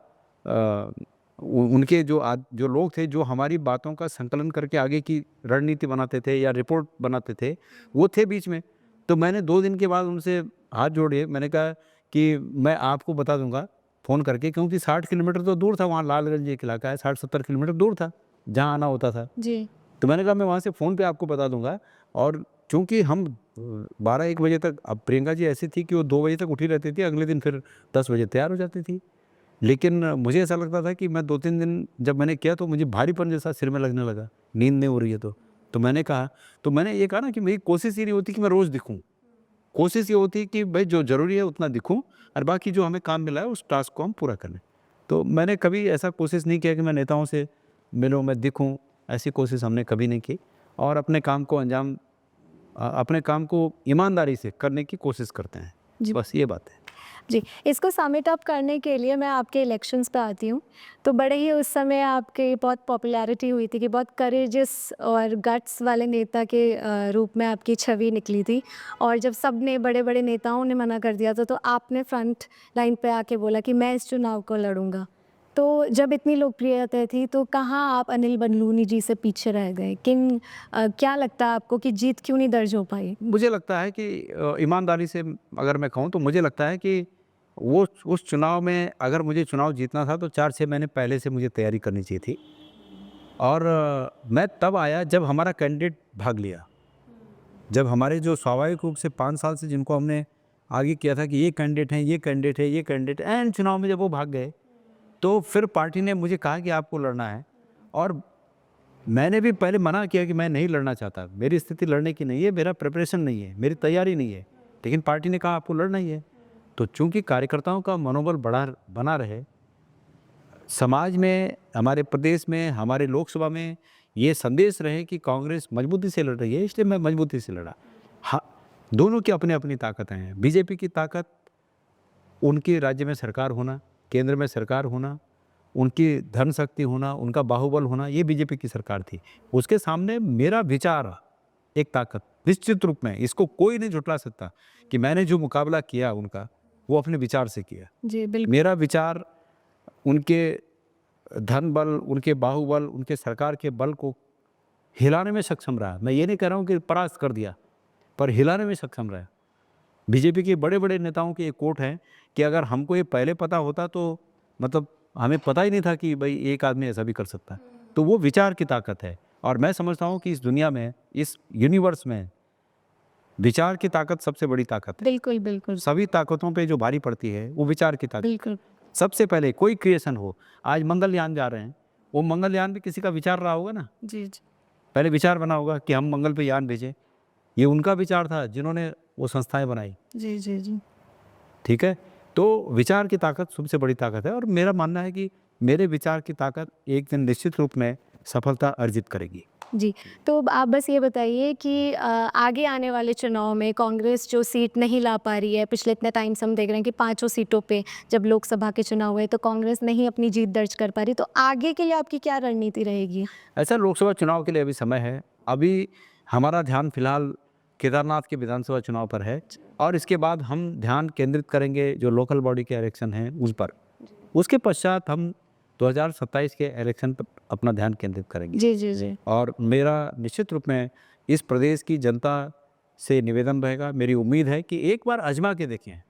Speaker 1: उनके जो लोग थे जो हमारी बातों का संकलन करके आगे की रणनीति बनाते थे या रिपोर्ट बनाते थे, वो थे बीच में। तो मैंने 2 दिन के बाद उनसे हाथ जोड़े, मैंने कहा कि मैं आपको बता दूंगा फ़ोन करके, क्योंकि 60 किलोमीटर तो दूर था, वहाँ लालगंज एक इलाका है, 60-70 किलोमीटर दूर था जहाँ आना होता था।
Speaker 2: जी।
Speaker 1: तो मैंने कहा मैं वहाँ से फ़ोन पे आपको बता दूंगा। और चूँकि हम 12-1 बजे तक, अब प्रियंका जी ऐसी थी कि वो 2 बजे तक उठी रहती थी, अगले दिन फिर 10 बजे तैयार हो जाती थी। लेकिन मुझे ऐसा लगता था कि मैं 2-3 दिन जब मैंने किया तो मुझे भारीपन जैसा सिर में लगने लगा, नींद नहीं हो रही है तो मैंने ये कहा ना कि मेरी कोशिश ये नहीं होती कि मैं रोज़ दिखूँ। कोशिश ये होती है कि भाई जो ज़रूरी है उतना दिखूँ और बाकी जो हमें काम मिला है उस टास्क को हम पूरा कर लें। तो मैंने कभी ऐसा कोशिश नहीं किया कि मैं नेताओं से मिलूँ, मैं दिखूँ, ऐसी कोशिश हमने कभी नहीं की। और अपने काम को ईमानदारी से करने की कोशिश करते हैं।
Speaker 2: जी।
Speaker 1: बस ये बात है।
Speaker 2: जी, इसको समिट अप करने के लिए मैं आपके इलेक्शंस पे आती हूँ। तो बड़े ही उस समय आपकी बहुत पॉपुलैरिटी हुई थी कि बहुत करेजियस और गट्स वाले नेता के रूप में आपकी छवि निकली थी। और जब सबने बड़े-बड़े नेताओं ने मना कर दिया था, तो आपने फ्रंट लाइन पे आके बोला कि मैं इस चुनाव को लड़ूँगा। तो जब इतनी लोकप्रियता थी, तो कहाँ आप अनिल बलूनी जी से पीछे रह गए? क्या लगता है आपको कि जीत क्यों नहीं दर्ज हो पाई?
Speaker 1: मुझे लगता है कि ईमानदारी से अगर मैं कहूँ तो मुझे लगता है कि वो उस चुनाव में अगर मुझे चुनाव जीतना था तो 4-6 महीने पहले से मुझे तैयारी करनी चाहिए थी। और मैं तब आया जब हमारा कैंडिडेट भाग लिया। जब हमारे जो स्वाभाविक रूप से 5 साल से जिनको हमने आगे किया था कि ये कैंडिडेट हैं, ये कैंडिडेट है, ये कैंडिडेट, एंड चुनाव में जब वो भाग गए, तो फिर पार्टी ने मुझे कहा कि आपको लड़ना है। और मैंने भी पहले मना किया कि मैं नहीं लड़ना चाहता, मेरी स्थिति लड़ने की नहीं है, मेरा प्रिपरेशन नहीं है, मेरी तैयारी नहीं है। लेकिन पार्टी ने कहा आपको लड़ना ही है। तो चूंकि कार्यकर्ताओं का मनोबल बना रहे, समाज में, हमारे प्रदेश में, हमारे लोकसभा में ये संदेश रहे कि कांग्रेस मजबूती से लड़ रही है, इसलिए मैं मजबूती से लड़ा। हाँ, दोनों की अपनी अपनी ताकतें हैं। बीजेपी की ताकत उनके राज्य में सरकार होना, केंद्र में सरकार होना, उनकी धन शक्ति होना, उनका बाहुबल होना, ये बीजेपी की सरकार थी। उसके सामने मेरा विचार एक ताकत, निश्चित रूप में इसको कोई नहीं झुठला सकता कि मैंने जो मुकाबला किया उनका, वो अपने विचार से किया।
Speaker 2: जी, बिल्कुल।
Speaker 1: मेरा विचार उनके धन बल, उनके बाहुबल, उनके सरकार के बल को हिलाने में सक्षम रहा। मैं ये नहीं कह रहा हूँ कि परास्त कर दिया, पर हिलाने में सक्षम रहा। बीजेपी के बड़े बड़े नेताओं की एक कोट है कि अगर हमको ये पहले पता होता तो मतलब हमें पता ही नहीं था कि भाई एक आदमी ऐसा भी कर सकता है। तो वो विचार की ताकत है। और मैं समझता हूँ कि इस दुनिया में, इस यूनिवर्स में विचार की ताकत सबसे बड़ी ताकत है।
Speaker 2: बिल्कुल, बिल्कुल।
Speaker 1: सभी ताकतों पे जो भारी पड़ती है वो विचार की ताकत।
Speaker 2: बिल्कुल।
Speaker 1: सबसे पहले कोई क्रिएशन हो, आज मंगलयान जा रहे हैं, वो मंगलयान पे किसी का विचार रहा होगा ना,
Speaker 2: जी, जी।
Speaker 1: पहले विचार बना होगा कि हम मंगल पे यान भेजें। ये उनका विचार था जिन्होंने वो संस्थाएं बनाई।
Speaker 2: जी, जी, जी।
Speaker 1: ठीक है, तो विचार की ताकत सबसे बड़ी ताकत है और मेरा मानना है कि मेरे विचार की ताकत एक दिन निश्चित रूप में सफलता अर्जित करेगी।
Speaker 2: जी, तो अब आप बस ये बताइए कि आगे आने वाले चुनाव में कांग्रेस जो सीट नहीं ला पा रही है, पिछले इतने टाइम से हम देख रहे हैं कि 5 सीटों पे जब लोकसभा के चुनाव हुए तो कांग्रेस नहीं अपनी जीत दर्ज कर पा रही, तो आगे के लिए आपकी क्या रणनीति रहेगी?
Speaker 1: ऐसा लोकसभा चुनाव के लिए अभी समय है। अभी हमारा ध्यान फिलहाल केदारनाथ के विधानसभा चुनाव पर है और इसके बाद हम ध्यान केंद्रित करेंगे जो लोकल बॉडी के इलेक्शन हैं उस पर। उसके पश्चात हम 2027 के इलेक्शन पर अपना ध्यान केंद्रित करेंगे।
Speaker 2: जी, जी, जी।
Speaker 1: और मेरा निश्चित रूप में इस प्रदेश की जनता से निवेदन रहेगा, मेरी उम्मीद है कि एक बार आजमा के देखें।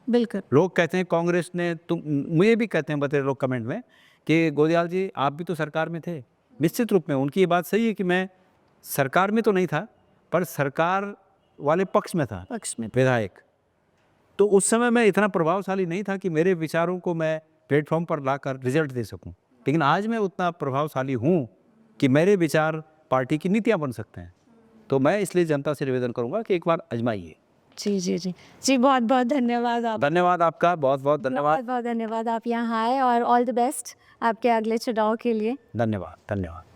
Speaker 2: बिल्कुल।
Speaker 1: लोग कहते हैं कांग्रेस ने, तुम मुझे भी कहते हैं बतेरे लोग कमेंट में कि गोदियाल जी आप भी तो सरकार में थे। निश्चित रूप में उनकी ये बात सही है कि मैं सरकार में तो नहीं था, पर सरकार वाले पक्ष में था,
Speaker 2: पक्ष में।
Speaker 1: विधायक। तो उस समय मैं इतना प्रभावशाली नहीं था कि मेरे विचारों को मैं प्लेटफॉर्म पर लाकर रिजल्ट दे सकूं, लेकिन आज मैं उतना प्रभावशाली हूं कि मेरे विचार पार्टी की नीतियां बन सकते हैं। तो मैं इसलिए जनता से निवेदन करूंगा कि एक बार आजमाइए।
Speaker 2: जी जी जी जी, बहुत बहुत धन्यवाद आप।
Speaker 1: धन्यवाद आपका, बहुत बहुत धन्यवाद।
Speaker 2: बहुत बहुत धन्यवाद, आप यहाँ आए और ऑल द बेस्ट आपके अगले चुनाव के लिए।
Speaker 1: धन्यवाद धन्यवाद।